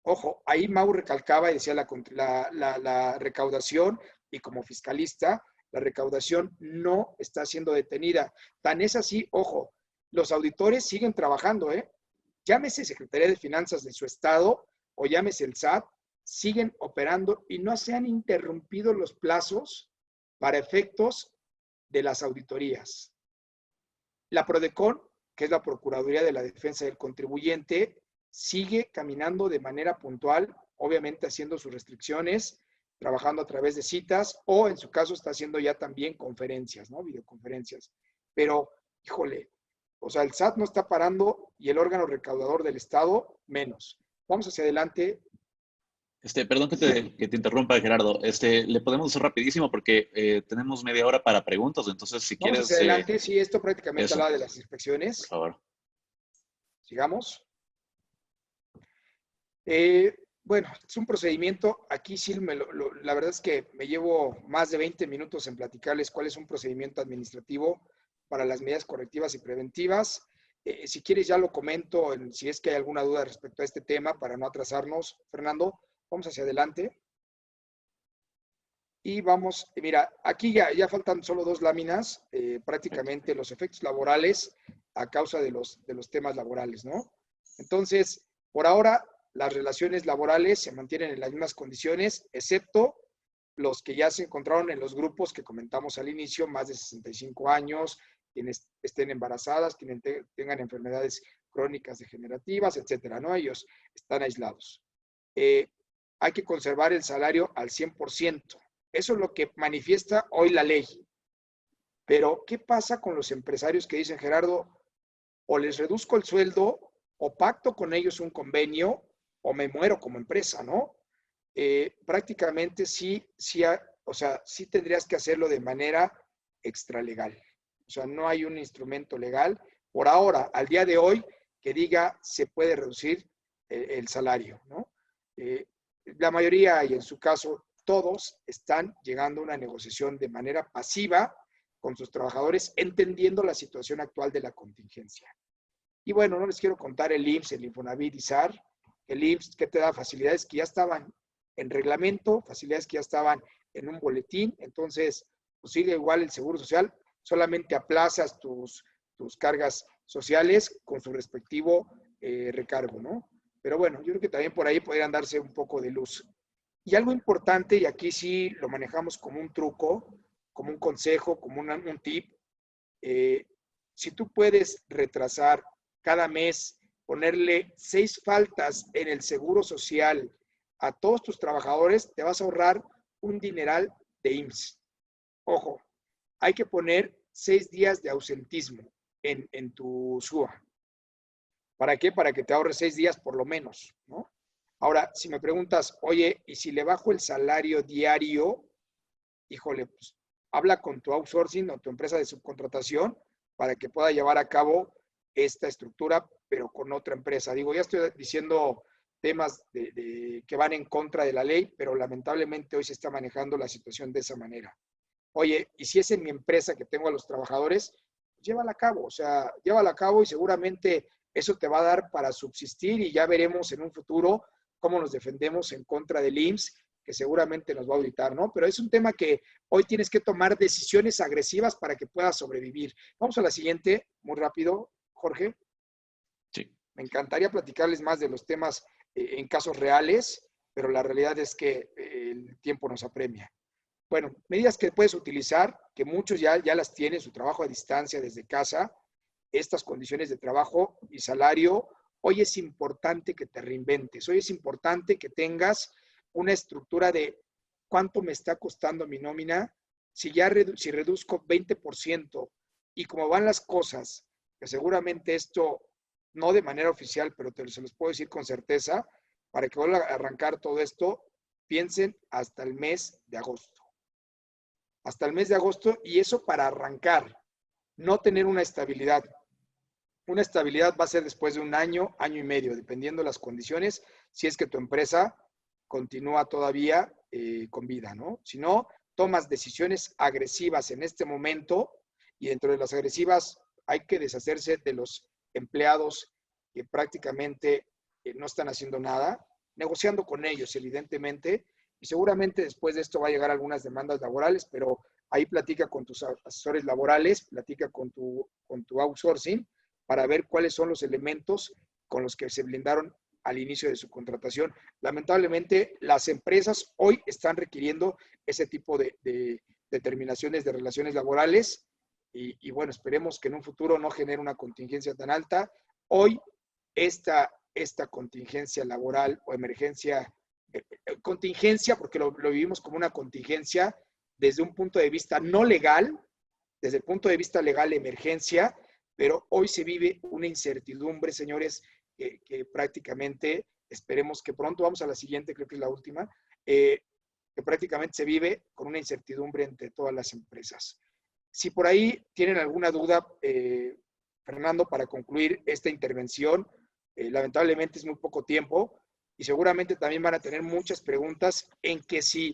S3: Ojo, ahí Mau recalcaba y decía la recaudación, y como fiscalista, la recaudación no está siendo detenida. Tan es así, ojo, los auditores siguen trabajando, llámese Secretaría de Finanzas de su estado o llámese el SAT, siguen operando y no se han interrumpido los plazos para efectos de las auditorías. La PRODECON, que es la Procuraduría de la Defensa del Contribuyente, sigue caminando de manera puntual, obviamente haciendo sus restricciones, trabajando a través de citas o en su caso está haciendo ya también conferencias, ¿no? Videoconferencias. Pero, híjole, o sea, el SAT no está parando y el órgano recaudador del Estado menos. Vamos hacia adelante.
S1: Perdón que te interrumpa, Gerardo. Le podemos hacer rapidísimo porque tenemos media hora para preguntas, entonces si
S3: Vamos
S1: quieres...
S3: hacia adelante. Sí, esto prácticamente
S1: eso,
S3: habla de las inspecciones.
S1: por favor.
S3: Sigamos. Bueno, es un procedimiento, aquí sí, la verdad es que me llevo más de 20 minutos en platicarles cuál es un procedimiento administrativo para las medidas correctivas y preventivas. Si quieres ya lo comento, si es que hay alguna duda respecto a este tema, para no atrasarnos. Fernando, vamos hacia adelante. Y vamos, mira, aquí ya faltan solo 2 láminas, prácticamente los efectos laborales a causa de los temas laborales, ¿no? Entonces, por ahora, las relaciones laborales se mantienen en las mismas condiciones, excepto los que ya se encontraron en los grupos que comentamos al inicio, más de 65 años, quienes estén embarazadas, quienes tengan enfermedades crónicas degenerativas, etcétera, ¿no? Ellos están aislados. Hay que conservar el salario al 100%. Eso es lo que manifiesta hoy la ley. Pero, ¿qué pasa con los empresarios que dicen, Gerardo, o les reduzco el sueldo, o pacto con ellos un convenio, o me muero como empresa, ¿no? Prácticamente sí, o sea, sí tendrías que hacerlo de manera extralegal. O sea, no hay un instrumento legal por ahora, al día de hoy, que diga se puede reducir el salario, ¿no? La mayoría, y en su caso todos, están llegando a una negociación de manera pasiva con sus trabajadores, entendiendo la situación actual de la contingencia. Y bueno, no les quiero contar el IMSS, el Infonavit, ISSSTE, el IMSS que te da facilidades que ya estaban en reglamento, facilidades que ya estaban en un boletín, entonces pues sigue igual el Seguro Social, solamente aplazas tus cargas sociales con su respectivo recargo, ¿no? Pero bueno, yo creo que también por ahí podrían darse un poco de luz. Y algo importante, y aquí sí lo manejamos como un truco, como un consejo, como un tip, si tú puedes retrasar cada mes, ponerle 6 faltas en el Seguro Social a todos tus trabajadores, te vas a ahorrar un dineral de IMSS. Ojo, hay que poner 6 días de ausentismo en tu SUA. ¿Para qué? Para que te ahorres 6 días por lo menos, ¿no? Ahora, si me preguntas, oye, ¿y si le bajo el salario diario? Híjole, pues habla con tu outsourcing o tu empresa de subcontratación para que pueda llevar a cabo esta estructura, pero con otra empresa. Digo, ya estoy diciendo temas que van en contra de la ley, pero lamentablemente hoy se está manejando la situación de esa manera. Oye, y si es en mi empresa que tengo a los trabajadores, llévala a cabo, o sea, llévala a cabo y seguramente eso te va a dar para subsistir y ya veremos en un futuro cómo nos defendemos en contra del IMSS, que seguramente nos va a auditar, ¿no? Pero es un tema que hoy tienes que tomar decisiones agresivas para que puedas sobrevivir. Vamos a la siguiente, muy rápido, Jorge.
S1: Sí.
S3: Me encantaría platicarles más de los temas en casos reales, pero la realidad es que el tiempo nos apremia. Bueno, medidas que puedes utilizar, que muchos ya las tienen, su trabajo a distancia desde casa, estas condiciones de trabajo y salario. Hoy es importante que te reinventes, hoy es importante que tengas una estructura de cuánto me está costando mi nómina, si reduzco 20% y como van las cosas, que seguramente esto no de manera oficial, pero se los puedo decir con certeza, para que vuelva a arrancar todo esto, piensen hasta el mes de agosto. Hasta el mes de agosto, y eso para arrancar, no tener una estabilidad. Una estabilidad va a ser después de un año, año y medio, dependiendo de las condiciones, si es que tu empresa continúa todavía con vida, ¿no? Si no, tomas decisiones agresivas en este momento, y dentro de las agresivas hay que deshacerse de los empleados que prácticamente no están haciendo nada, negociando con ellos, evidentemente, y seguramente después de esto va a llegar algunas demandas laborales, pero ahí platica con tus asesores laborales, platica con tu outsourcing, para ver cuáles son los elementos con los que se blindaron al inicio de su contratación. Lamentablemente, las empresas hoy están requiriendo ese tipo de determinaciones de relaciones laborales y bueno, esperemos que en un futuro no genere una contingencia tan alta. Hoy, esta contingencia laboral o emergencia, contingencia, porque lo vivimos como una contingencia desde un punto de vista no legal, desde el punto de vista legal, emergencia, pero hoy se vive una incertidumbre, señores, que prácticamente, esperemos que pronto, vamos a la siguiente, creo que es la última, que prácticamente se vive con una incertidumbre entre todas las empresas. Si por ahí tienen alguna duda, Fernando, para concluir esta intervención, lamentablemente es muy poco tiempo y seguramente también van a tener muchas preguntas en que si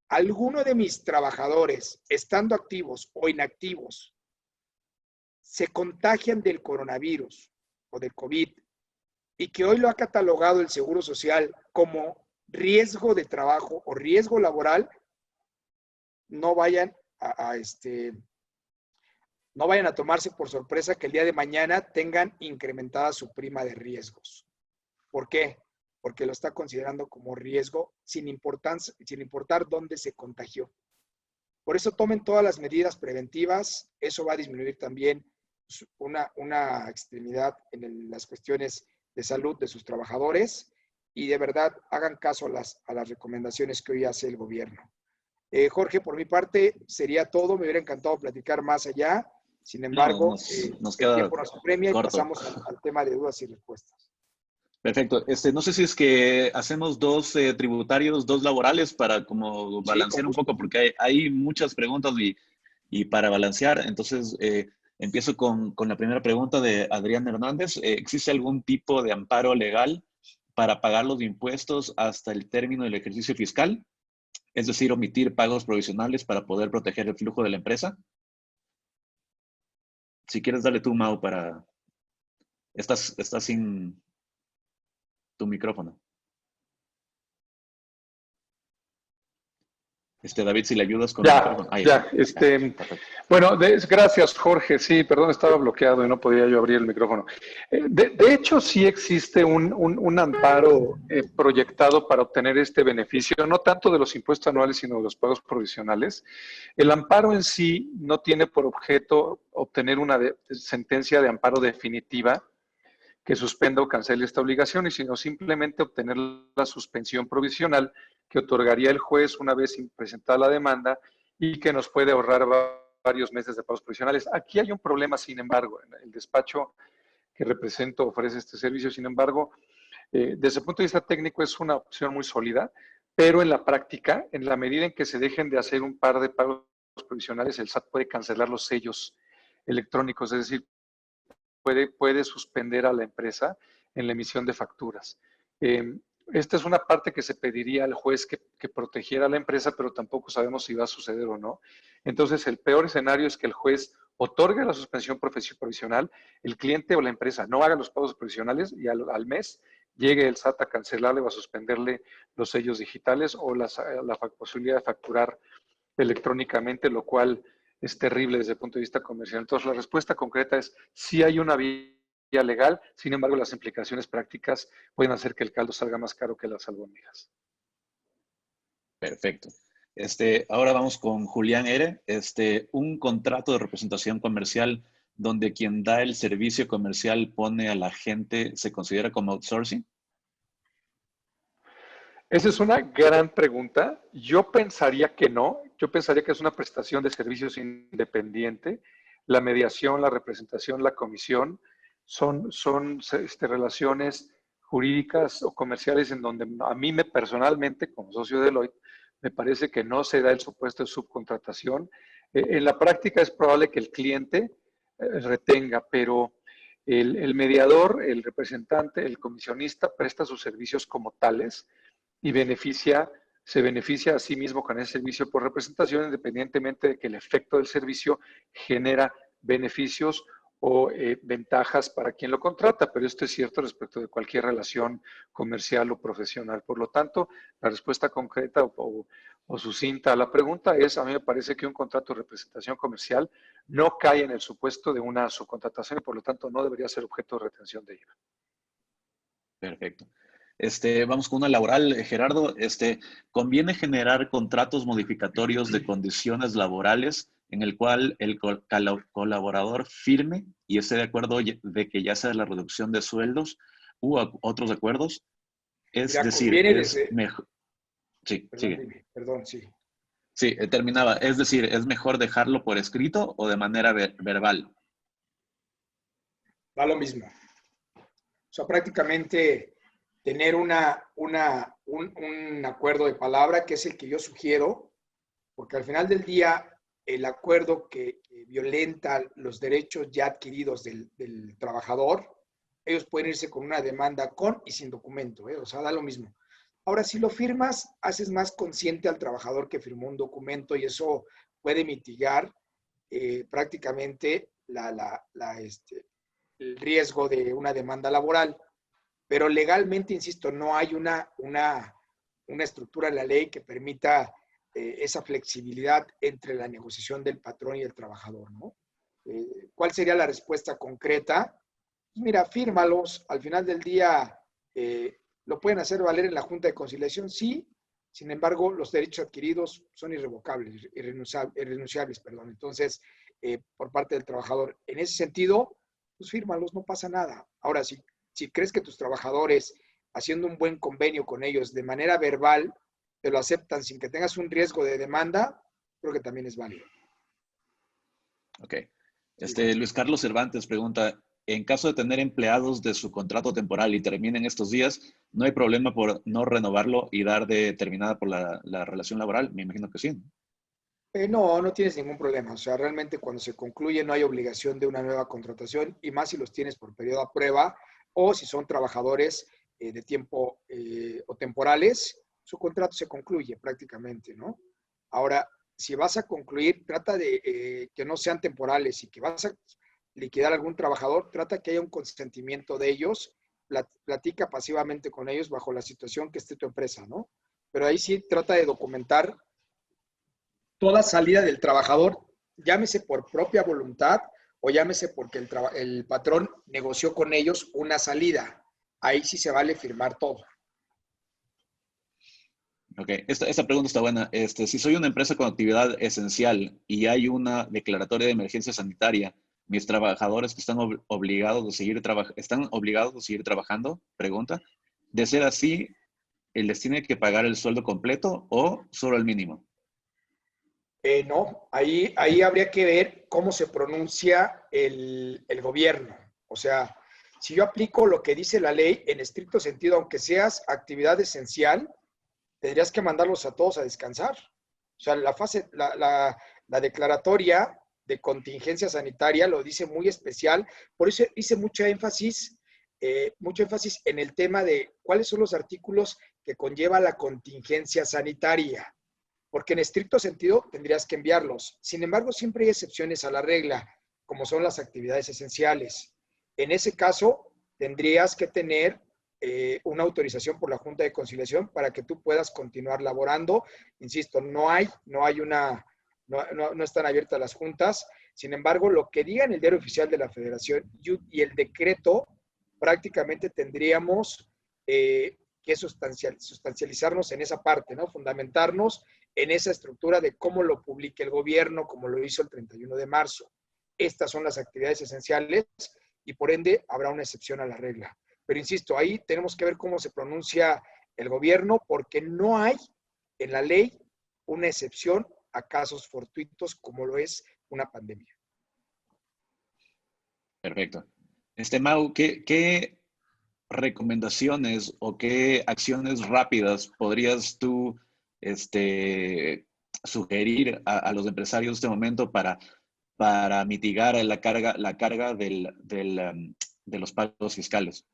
S3: alguno de mis trabajadores, estando activos o inactivos, se contagian del coronavirus o del COVID y que hoy lo ha catalogado el Seguro Social como riesgo de trabajo o riesgo laboral, no vayan no vayan a tomarse por sorpresa que el día de mañana tengan incrementada su prima de riesgos. ¿Por qué? Porque lo está considerando como riesgo sin importar dónde se contagió. Por eso tomen todas las medidas preventivas, eso va a disminuir también una extremidad en las cuestiones de salud de sus trabajadores y de verdad hagan caso a las recomendaciones que hoy hace el gobierno. Jorge, por mi parte sería todo, me hubiera encantado platicar más allá, sin embargo,
S1: nos
S3: el
S1: queda
S3: tiempo nos apremia
S1: corto.
S3: Y pasamos al tema de dudas y respuestas.
S1: Perfecto. No sé si es que hacemos dos tributarios, dos laborales para como balancear un poco, porque hay muchas preguntas y para balancear. Entonces, empiezo con la primera pregunta de Adrián Hernández. ¿Existe algún tipo de amparo legal para pagar los impuestos hasta el término del ejercicio fiscal? Es decir, omitir pagos provisionales para poder proteger el flujo de la empresa. Si quieres, dale tú, Mau, para... Estás sin tu micrófono. David, si le ayudas con el micrófono. Ahí
S2: Ya, bueno, gracias, Jorge. Sí, perdón, estaba bloqueado y no podía yo abrir el micrófono. De hecho, sí existe un amparo proyectado para obtener este beneficio, no tanto de los impuestos anuales, sino de los pagos provisionales. El amparo en sí no tiene por objeto obtener una sentencia de amparo definitiva que suspenda o cancele esta obligación, sino simplemente obtener la suspensión provisional que otorgaría el juez una vez presentada la demanda y que nos puede ahorrar varios meses de pagos provisionales. Aquí hay un problema, sin embargo, el despacho que represento ofrece este servicio, sin embargo, desde el punto de vista técnico es una opción muy sólida, pero en la práctica, en la medida en que se dejen de hacer un par de pagos provisionales, el SAT puede cancelar los sellos electrónicos, es decir, puede suspender a la empresa en la emisión de facturas. Esta es una parte que se pediría al juez que protegiera a la empresa, pero tampoco sabemos si va a suceder o no. Entonces, el peor escenario es que el juez otorgue la suspensión provisional, el cliente o la empresa no haga los pagos provisionales y al mes llegue el SAT a cancelarle o a suspenderle los sellos digitales o la posibilidad de facturar electrónicamente, lo cual es terrible desde el punto de vista comercial. Entonces, la respuesta concreta es sí hay una vía legal, sin embargo, las implicaciones prácticas pueden hacer que el caldo salga más caro que las albóndigas.
S1: Perfecto. Ahora vamos con Julián R. Un contrato de representación comercial donde quien da el servicio comercial pone a la gente, ¿se considera como outsourcing?
S2: Esa es una gran pregunta. Yo pensaría que no. Yo pensaría que es una prestación de servicios independiente. La mediación, la representación, la comisión son relaciones jurídicas o comerciales en donde a mí personalmente, como socio de Deloitte, me parece que no se da el supuesto de subcontratación. En la práctica es probable que el cliente retenga, pero el mediador, el representante, el comisionista presta sus servicios como tales y se beneficia a sí mismo con ese servicio por representación, independientemente de que el efecto del servicio genera beneficios o ventajas para quien lo contrata, pero esto es cierto respecto de cualquier relación comercial o profesional. Por lo tanto, la respuesta concreta o sucinta a la pregunta es, a mí me parece que un contrato de representación comercial no cae en el supuesto de una subcontratación y por lo tanto no debería ser objeto de retención de IVA.
S1: Perfecto. Vamos con una laboral, Gerardo. ¿Conviene generar contratos modificatorios de condiciones laborales en el cual el colaborador firme y esté de acuerdo de que ya sea la reducción de sueldos u otros acuerdos? Es
S3: Mira,
S1: decir, es mejor... Sí,
S3: perdón,
S1: sigue.
S3: dime, perdón, sí.
S1: Sí, terminaba. Es decir, ¿es mejor dejarlo por escrito o de manera verbal?
S3: Da lo mismo. O sea, prácticamente tener un acuerdo de palabra, que es el que yo sugiero, porque al final del día, el acuerdo que violenta los derechos ya adquiridos del trabajador, ellos pueden irse con una demanda con y sin documento, o sea, da lo mismo. Ahora, si lo firmas, haces más consciente al trabajador que firmó un documento y eso puede mitigar prácticamente el riesgo de una demanda laboral. Pero legalmente, insisto, no hay una estructura en la ley que permita esa flexibilidad entre la negociación del patrón y el trabajador, ¿no? ¿Cuál sería la respuesta concreta? Pues mira, fírmalos. Al final del día, ¿lo pueden hacer valer en la Junta de Conciliación? Sí. Sin embargo, los derechos adquiridos son irrevocables, irrenunciables, perdón. Entonces, por parte del trabajador. En ese sentido, pues fírmalos, no pasa nada. Ahora, si crees que tus trabajadores, haciendo un buen convenio con ellos de manera verbal, te lo aceptan sin que tengas un riesgo de demanda, creo que también es válido.
S1: Ok. Luis Carlos Cervantes pregunta, en caso de tener empleados de su contrato temporal y terminen estos días, ¿no hay problema por no renovarlo y dar de terminada por la relación laboral? Me imagino que sí.
S3: No, no tienes ningún problema. O sea, realmente cuando se concluye no hay obligación de una nueva contratación y más si los tienes por periodo a prueba o si son trabajadores de tiempo o temporales, su contrato se concluye prácticamente, ¿no? Ahora, si vas a concluir, trata de que no sean temporales y que vas a liquidar a algún trabajador, trata que haya un consentimiento de ellos, platica pasivamente con ellos bajo la situación que esté tu empresa, ¿no? Pero ahí sí trata de documentar toda salida del trabajador, llámese por propia voluntad o llámese porque el patrón negoció con ellos una salida. Ahí sí se vale firmar todo.
S1: Ok, esta pregunta está buena. Si soy una empresa con actividad esencial y hay una declaratoria de emergencia sanitaria, ¿mis trabajadores que están obligados están obligados a seguir trabajando? Pregunta. De ser así, ¿les tiene que pagar el sueldo completo o solo el mínimo?
S3: No, ahí habría que ver cómo se pronuncia el gobierno. O sea, si yo aplico lo que dice la ley en estricto sentido, aunque seas actividad esencial, tendrías que mandarlos a todos a descansar. O sea, la declaratoria de contingencia sanitaria lo dice muy especial, por eso hice mucho énfasis en el tema de cuáles son los artículos que conlleva la contingencia sanitaria, porque en estricto sentido tendrías que enviarlos. Sin embargo, siempre hay excepciones a la regla, como son las actividades esenciales. En ese caso, tendrías que tener una autorización por la Junta de Conciliación para que tú puedas continuar laborando. Insisto, no están abiertas las juntas. Sin embargo, lo que diga en el Diario Oficial de la Federación y el decreto, prácticamente tendríamos que sustancializarnos en esa parte, ¿no? Fundamentarnos en esa estructura de cómo lo publique el gobierno, como lo hizo el 31 de marzo. Estas son las actividades esenciales y por ende habrá una excepción a la regla. Pero insisto, ahí tenemos que ver cómo se pronuncia el gobierno porque no hay en la ley una excepción a casos fortuitos como lo es una pandemia.
S1: Perfecto. Mau, ¿qué recomendaciones o qué acciones rápidas podrías tú sugerir a los empresarios en este momento para mitigar la carga de los pagos fiscales?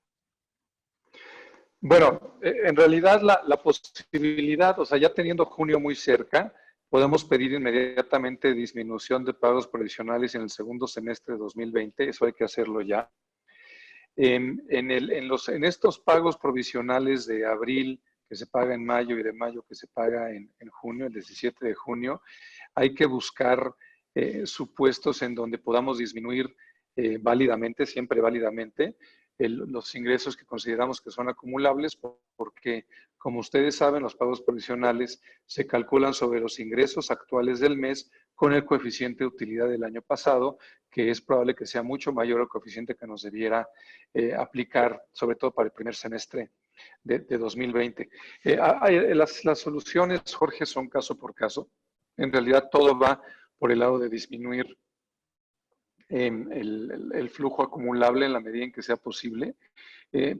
S2: Bueno, en realidad la posibilidad, o sea, ya teniendo junio muy cerca, podemos pedir inmediatamente disminución de pagos provisionales en el segundo semestre de 2020, eso hay que hacerlo ya. En estos pagos provisionales de abril, que se paga en mayo, y de mayo que se paga en junio, el 17 de junio, hay que buscar supuestos en donde podamos disminuir válidamente, siempre válidamente, los ingresos que consideramos que son acumulables, porque, como ustedes saben, los pagos provisionales se calculan sobre los ingresos actuales del mes con el coeficiente de utilidad del año pasado, que es probable que sea mucho mayor al coeficiente que nos debiera aplicar, sobre todo para el primer semestre de 2020. Las soluciones, Jorge, son caso por caso. En realidad todo va por el lado de disminuir el flujo acumulable en la medida en que sea posible,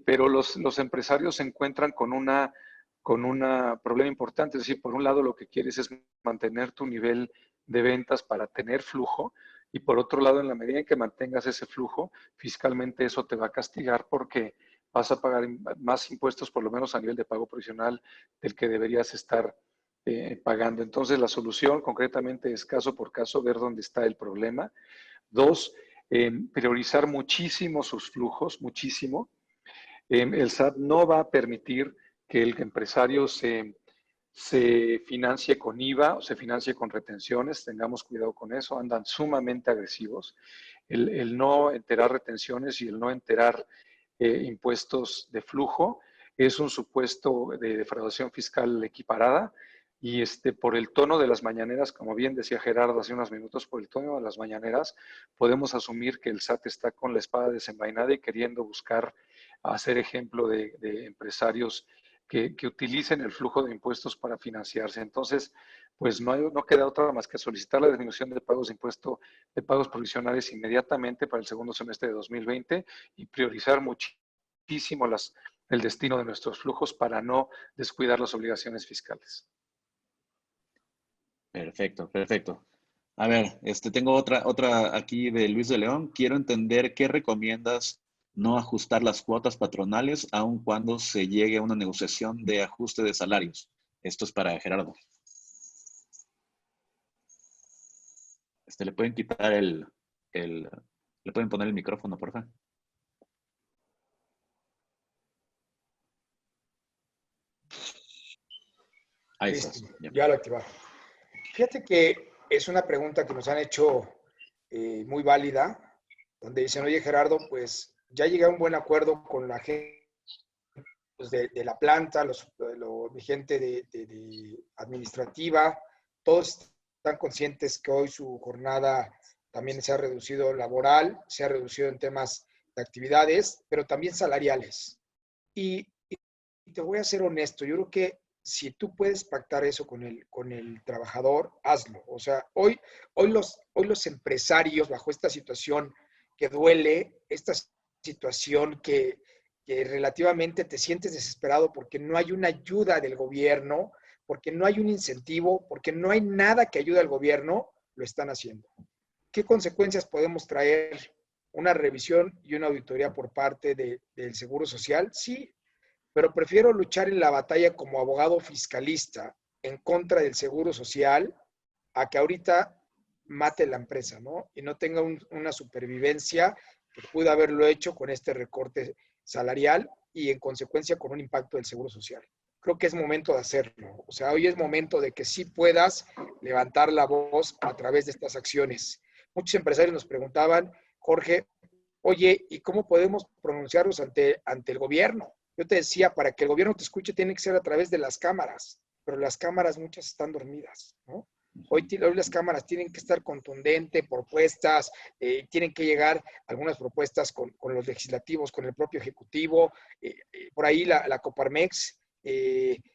S2: pero los empresarios se encuentran con un problema importante. Es decir, por un lado lo que quieres es mantener tu nivel de ventas para tener flujo, y por otro lado, en la medida en que mantengas ese flujo, fiscalmente eso te va a castigar porque vas a pagar más impuestos, por lo menos a nivel de pago provisional, del que deberías estar pagando. Entonces, la solución concretamente es caso por caso, ver dónde está el problema. Dos, priorizar muchísimo sus flujos, muchísimo. El SAT no va a permitir que el empresario se financie con IVA o se financie con retenciones. Tengamos cuidado con eso, andan sumamente agresivos. El no enterar retenciones y el no enterar impuestos de flujo es un supuesto de defraudación fiscal equiparada, y por el tono de las mañaneras, como bien decía Gerardo hace unos minutos, por el tono de las mañaneras, podemos asumir que el SAT está con la espada desenvainada y queriendo buscar hacer ejemplo de empresarios que utilicen el flujo de impuestos para financiarse. Entonces, pues no queda otra más que solicitar la disminución de pagos de impuesto, de pagos provisionales inmediatamente para el segundo semestre de 2020, y priorizar muchísimo el destino de nuestros flujos para no descuidar las obligaciones fiscales.
S1: Perfecto, perfecto. A ver, tengo otra aquí de Luis de León. Quiero entender qué recomiendas no ajustar las cuotas patronales aun cuando se llegue a una negociación de ajuste de salarios. Esto es para Gerardo. Le pueden quitar le pueden poner el micrófono, por favor. Ahí estás.
S3: Ya lo activaron. Fíjate que es una pregunta que nos han hecho muy válida, donde dicen, oye Gerardo, pues ya llegué a un buen acuerdo con la gente pues, de la planta, mi gente de administrativa, todos están conscientes que hoy su jornada también se ha reducido laboral, se ha reducido en temas de actividades, pero también salariales. Y te voy a ser honesto, yo creo que si tú puedes pactar eso con el trabajador, hazlo. O sea, hoy los empresarios bajo esta situación que duele, esta situación que relativamente te sientes desesperado porque no hay una ayuda del gobierno, porque no hay un incentivo, porque no hay nada que ayude al gobierno, lo están haciendo. ¿Qué consecuencias podemos traer? Una revisión y una auditoría por parte del Seguro Social, sí, pero prefiero luchar en la batalla como abogado fiscalista en contra del Seguro Social a que ahorita mate la empresa, ¿no? Y no tenga una supervivencia que pudo haberlo hecho con este recorte salarial y en consecuencia con un impacto del Seguro Social. Creo que es momento de hacerlo. O sea, hoy es momento de que sí puedas levantar la voz a través de estas acciones. Muchos empresarios nos preguntaban, Jorge, oye, ¿y cómo podemos pronunciarnos ante el gobierno? Yo te decía, para que el gobierno te escuche tiene que ser a través de las cámaras, pero las cámaras muchas están dormidas, ¿no? Hoy las cámaras tienen que estar contundentes, propuestas, tienen que llegar algunas propuestas con los legislativos, con el propio ejecutivo. Por ahí la Coparmex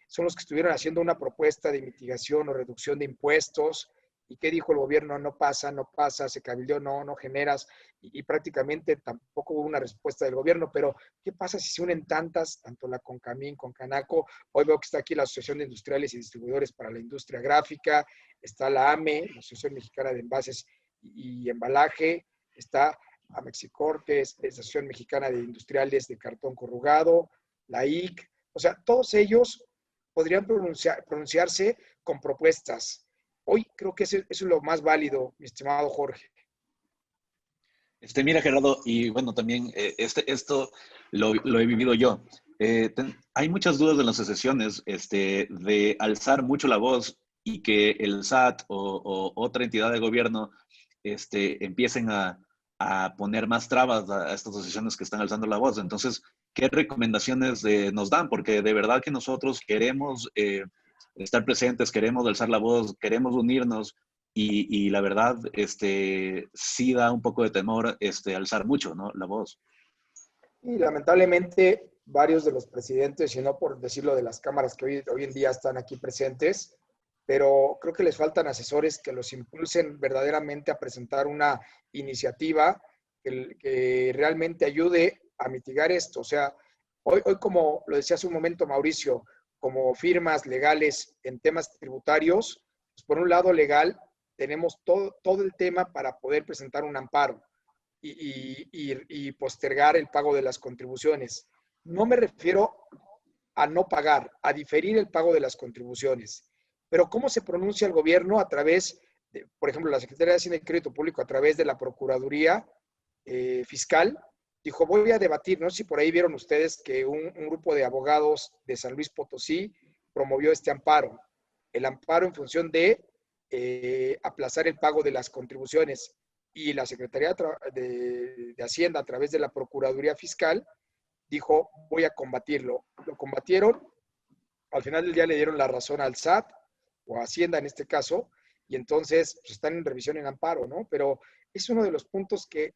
S3: son los que estuvieron haciendo una propuesta de mitigación o reducción de impuestos. ¿Y qué dijo el gobierno? No pasa, no pasa, se cabildeó, no, no generas, y prácticamente tampoco hubo una respuesta del gobierno, pero ¿qué pasa si se unen tantas, tanto la CONCAMIN, CONCANACO? Hoy veo que está aquí la Asociación de Industriales y Distribuidores para la Industria Gráfica, está la AME, la Asociación Mexicana de Envases y Embalaje, está Amexicortes, la Asociación Mexicana de Industriales de Cartón Corrugado, la IC, o sea, todos ellos podrían pronunciarse con propuestas. Hoy creo que eso es lo más válido, mi estimado Jorge.
S1: Mira, Gerardo, y bueno, también esto lo he vivido yo. Hay muchas dudas en las asociaciones de alzar mucho la voz y que el SAT o otra entidad de gobierno empiecen a poner más trabas a estas asociaciones que están alzando la voz. Entonces, ¿qué recomendaciones nos dan? Porque de verdad que nosotros queremos estar presentes, queremos alzar la voz, queremos unirnos y la verdad, sí da un poco de temor alzar mucho, ¿no? La voz.
S3: Y lamentablemente varios de los presidentes, y no por decirlo de las cámaras que hoy en día están aquí presentes, pero creo que les faltan asesores que los impulsen verdaderamente a presentar una iniciativa que realmente ayude a mitigar esto. O sea, hoy, como lo decía hace un momento Mauricio, como firmas legales en temas tributarios, pues por un lado legal, tenemos todo el tema para poder presentar un amparo y postergar el pago de las contribuciones. No me refiero a no pagar, a diferir el pago de las contribuciones. Pero ¿cómo se pronuncia el gobierno a través de, por ejemplo, la Secretaría de Hacienda y Crédito Público a través de la Procuraduría Fiscal? Dijo, voy a debatir, no sé si por ahí vieron ustedes que un grupo de abogados de San Luis Potosí promovió este amparo. El amparo en función de aplazar el pago de las contribuciones y la Secretaría de Hacienda a través de la Procuraduría Fiscal dijo, voy a combatirlo. Lo combatieron, al final del día le dieron la razón al SAT o a Hacienda en este caso, y entonces pues, están en revisión en amparo, ¿no? Pero es uno de los puntos que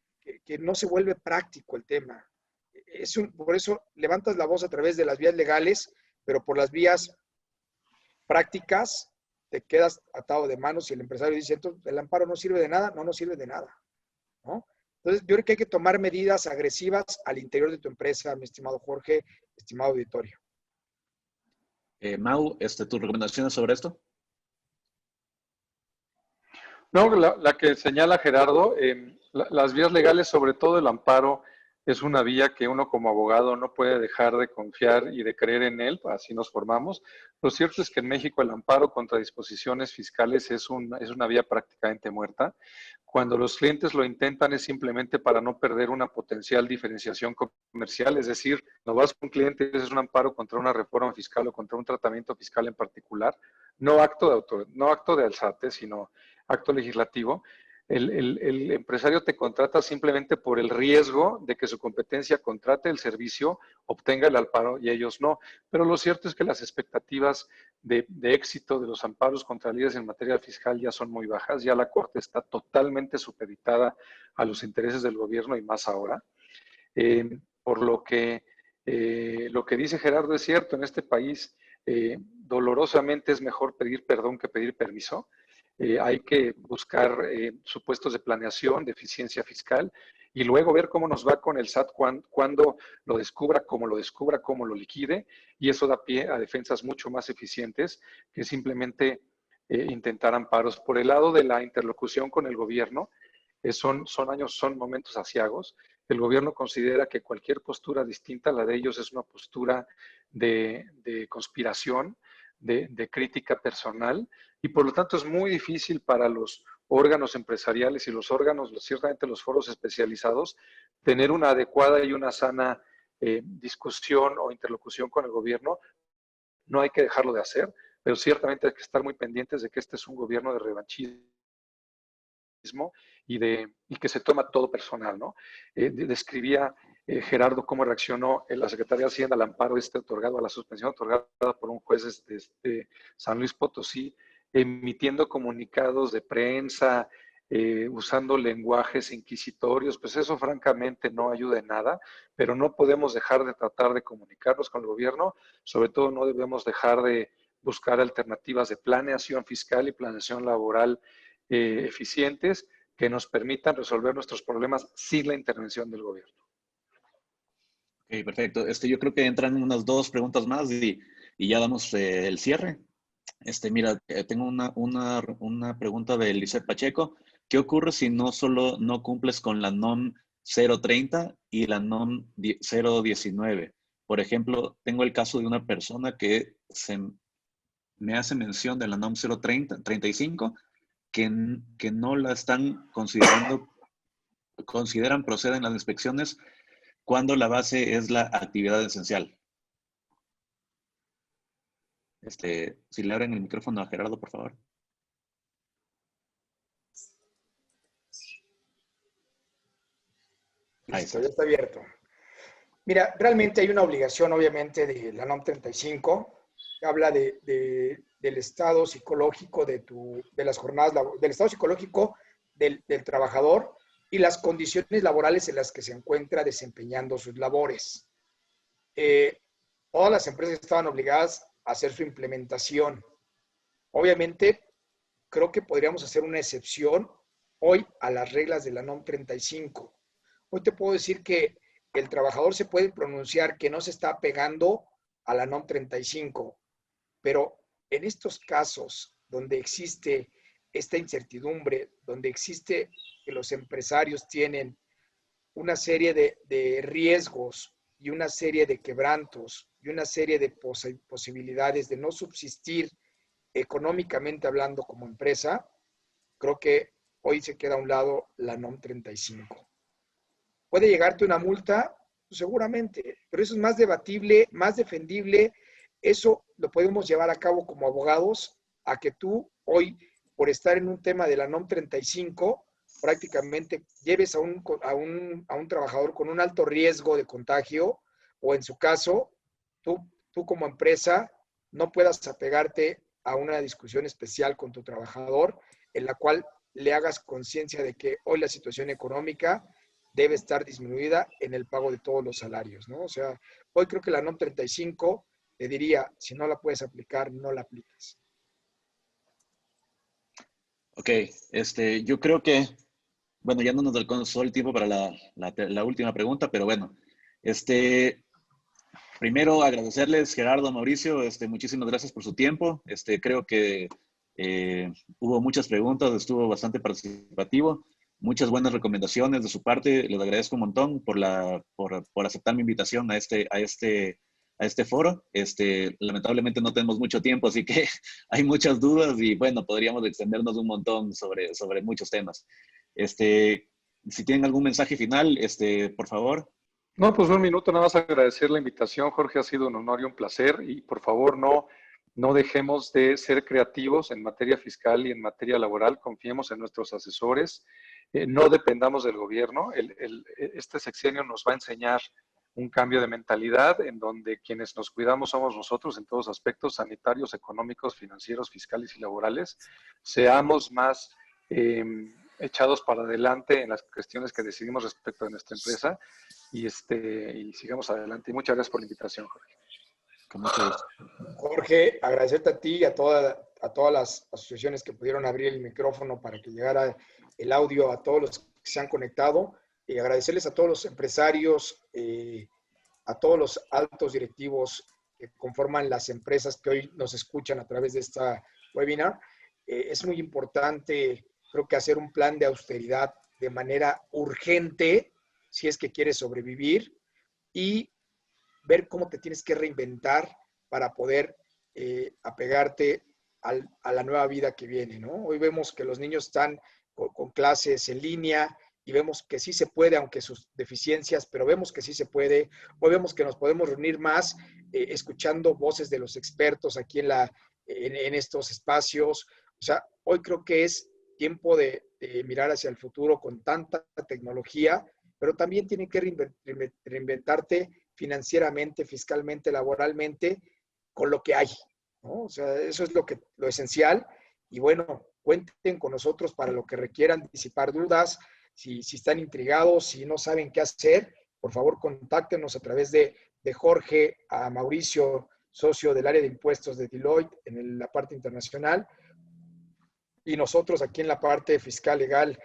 S3: no se vuelve práctico el tema. Por eso levantas la voz a través de las vías legales, pero por las vías prácticas te quedas atado de manos y el empresario dice, entonces, el amparo no sirve de nada, no sirve de nada, ¿no? Entonces, yo creo que hay que tomar medidas agresivas al interior de tu empresa, mi estimado Jorge, estimado auditorio.
S1: Mau, ¿tus recomendaciones sobre esto?
S2: No, la que señala Gerardo, las vías legales, sobre todo el amparo, es una vía que uno como abogado no puede dejar de confiar y de creer en él, así nos formamos. Lo cierto es que en México el amparo contra disposiciones fiscales es una vía prácticamente muerta. Cuando los clientes lo intentan es simplemente para no perder una potencial diferenciación comercial, es decir, no vas con un cliente, es un amparo contra una reforma fiscal o contra un tratamiento fiscal en particular, no acto de alzate, sino acto legislativo. El empresario te contrata simplemente por el riesgo de que su competencia contrate el servicio, obtenga el amparo y ellos no. Pero lo cierto es que las expectativas de éxito de los amparos contra líderes en materia fiscal ya son muy bajas. Ya la Corte está totalmente supeditada a los intereses del gobierno y más ahora. Por lo que dice Gerardo es cierto, en este país dolorosamente es mejor pedir perdón que pedir permiso. Hay que buscar supuestos de planeación, de eficiencia fiscal y luego ver cómo nos va con el SAT cuando lo descubra, cómo lo liquide, y eso da pie a defensas mucho más eficientes que simplemente intentar amparos. Por el lado de la interlocución con el gobierno, son momentos aciagos. El gobierno considera que cualquier postura distinta a la de ellos es una postura de conspiración, de crítica personal, y por lo tanto es muy difícil para los órganos empresariales y los órganos, ciertamente los foros especializados, tener una adecuada y una sana discusión o interlocución con el gobierno. No hay que dejarlo de hacer, pero ciertamente hay que estar muy pendientes de que este es un gobierno de revanchismo y que se toma todo personal, ¿no? Describía Gerardo cómo reaccionó la Secretaría de Hacienda al amparo otorgado, a la suspensión otorgada por un juez de San Luis Potosí, emitiendo comunicados de prensa, usando lenguajes inquisitorios. Pues eso francamente no ayuda en nada, pero no podemos dejar de tratar de comunicarnos con el gobierno, sobre todo no debemos dejar de buscar alternativas de planeación fiscal y planeación laboral eficientes que nos permitan resolver nuestros problemas sin la intervención del gobierno.
S1: Ok, perfecto. Yo creo que entran unas dos preguntas más y ya damos el cierre. Mira, tengo una pregunta de Lisette Pacheco. ¿Qué ocurre si no cumples con la NOM 030 y la NOM 019? Por ejemplo, tengo el caso de una persona que me hace mención de la NOM 035 que no la están consideran proceden las inspecciones cuando la base es la actividad esencial. Si le abren el micrófono a Gerardo, por favor.
S3: Ahí está. Ya está abierto. Mira, realmente hay una obligación, obviamente, de la NOM 35, que habla del estado psicológico de las jornadas, del estado psicológico del trabajador y las condiciones laborales en las que se encuentra desempeñando sus labores. Todas las empresas estaban obligadas a hacer su implementación. Obviamente, creo que podríamos hacer una excepción hoy a las reglas de la NOM 35. Hoy te puedo decir que el trabajador se puede pronunciar que no se está pegando a la NOM 35, pero en estos casos donde existe esta incertidumbre, donde existe que los empresarios tienen una serie de riesgos y una serie de quebrantos y una serie de posibilidades de no subsistir económicamente hablando como empresa, creo que hoy se queda a un lado la NOM 35. ¿Puede llegarte una multa? Seguramente, pero eso es más debatible, más defendible. Eso lo podemos llevar a cabo como abogados a que tú hoy, por estar en un tema de la NOM 35, prácticamente lleves a un trabajador con un alto riesgo de contagio o en su caso, tú como empresa no puedas apegarte a una discusión especial con tu trabajador en la cual le hagas conciencia de que hoy la situación económica debe estar disminuida en el pago de todos los salarios, ¿no? O sea, hoy creo que la NOM 35 te diría, si no la puedes aplicar, no la apliques.
S1: Ok, yo creo que, bueno, ya no nos alcanzó el tiempo para la última pregunta, pero bueno, primero agradecerles, Gerardo, Mauricio, muchísimas gracias por su tiempo. Creo que hubo muchas preguntas, estuvo bastante participativo, muchas buenas recomendaciones de su parte. Les agradezco un montón por aceptar mi invitación a este foro. Lamentablemente no tenemos mucho tiempo, así que hay muchas dudas y bueno, podríamos extendernos un montón sobre muchos temas. Si tienen algún mensaje final, por favor.
S2: No, pues un minuto, nada más agradecer la invitación, Jorge, ha sido un honor y un placer y por favor no dejemos de ser creativos en materia fiscal y en materia laboral, confiemos en nuestros asesores, no dependamos del gobierno, este sexenio nos va a enseñar un cambio de mentalidad en donde quienes nos cuidamos somos nosotros en todos aspectos sanitarios, económicos, financieros, fiscales y laborales, seamos más echados para adelante en las cuestiones que decidimos respecto de nuestra empresa y sigamos adelante. Y muchas gracias por la invitación, Jorge.
S1: Con mucho gusto.
S3: Jorge, agradecerte a ti y a todas las asociaciones que pudieron abrir el micrófono para que llegara el audio a todos los que se han conectado y agradecerles a todos los empresarios, a todos los altos directivos que conforman las empresas que hoy nos escuchan a través de esta webinar. Es muy importante, creo que hacer un plan de austeridad de manera urgente si es que quieres sobrevivir y ver cómo te tienes que reinventar para poder apegarte a la nueva vida que viene, ¿no? Hoy vemos que los niños están con clases en línea y vemos que sí se puede, aunque sus deficiencias, pero vemos que sí se puede. Hoy vemos que nos podemos reunir más escuchando voces de los expertos aquí en estos espacios. O sea, hoy creo que es tiempo de mirar hacia el futuro con tanta tecnología, pero también tienen que reinventarte financieramente, fiscalmente, laboralmente, con lo que hay, ¿no? O sea, eso es lo esencial. Y bueno, cuenten con nosotros para lo que requieran, disipar dudas. Si están intrigados, si no saben qué hacer, por favor, contáctenos a través de Jorge, a Mauricio, socio del área de impuestos de Deloitte en la parte internacional,
S4: y nosotros aquí en la parte fiscal legal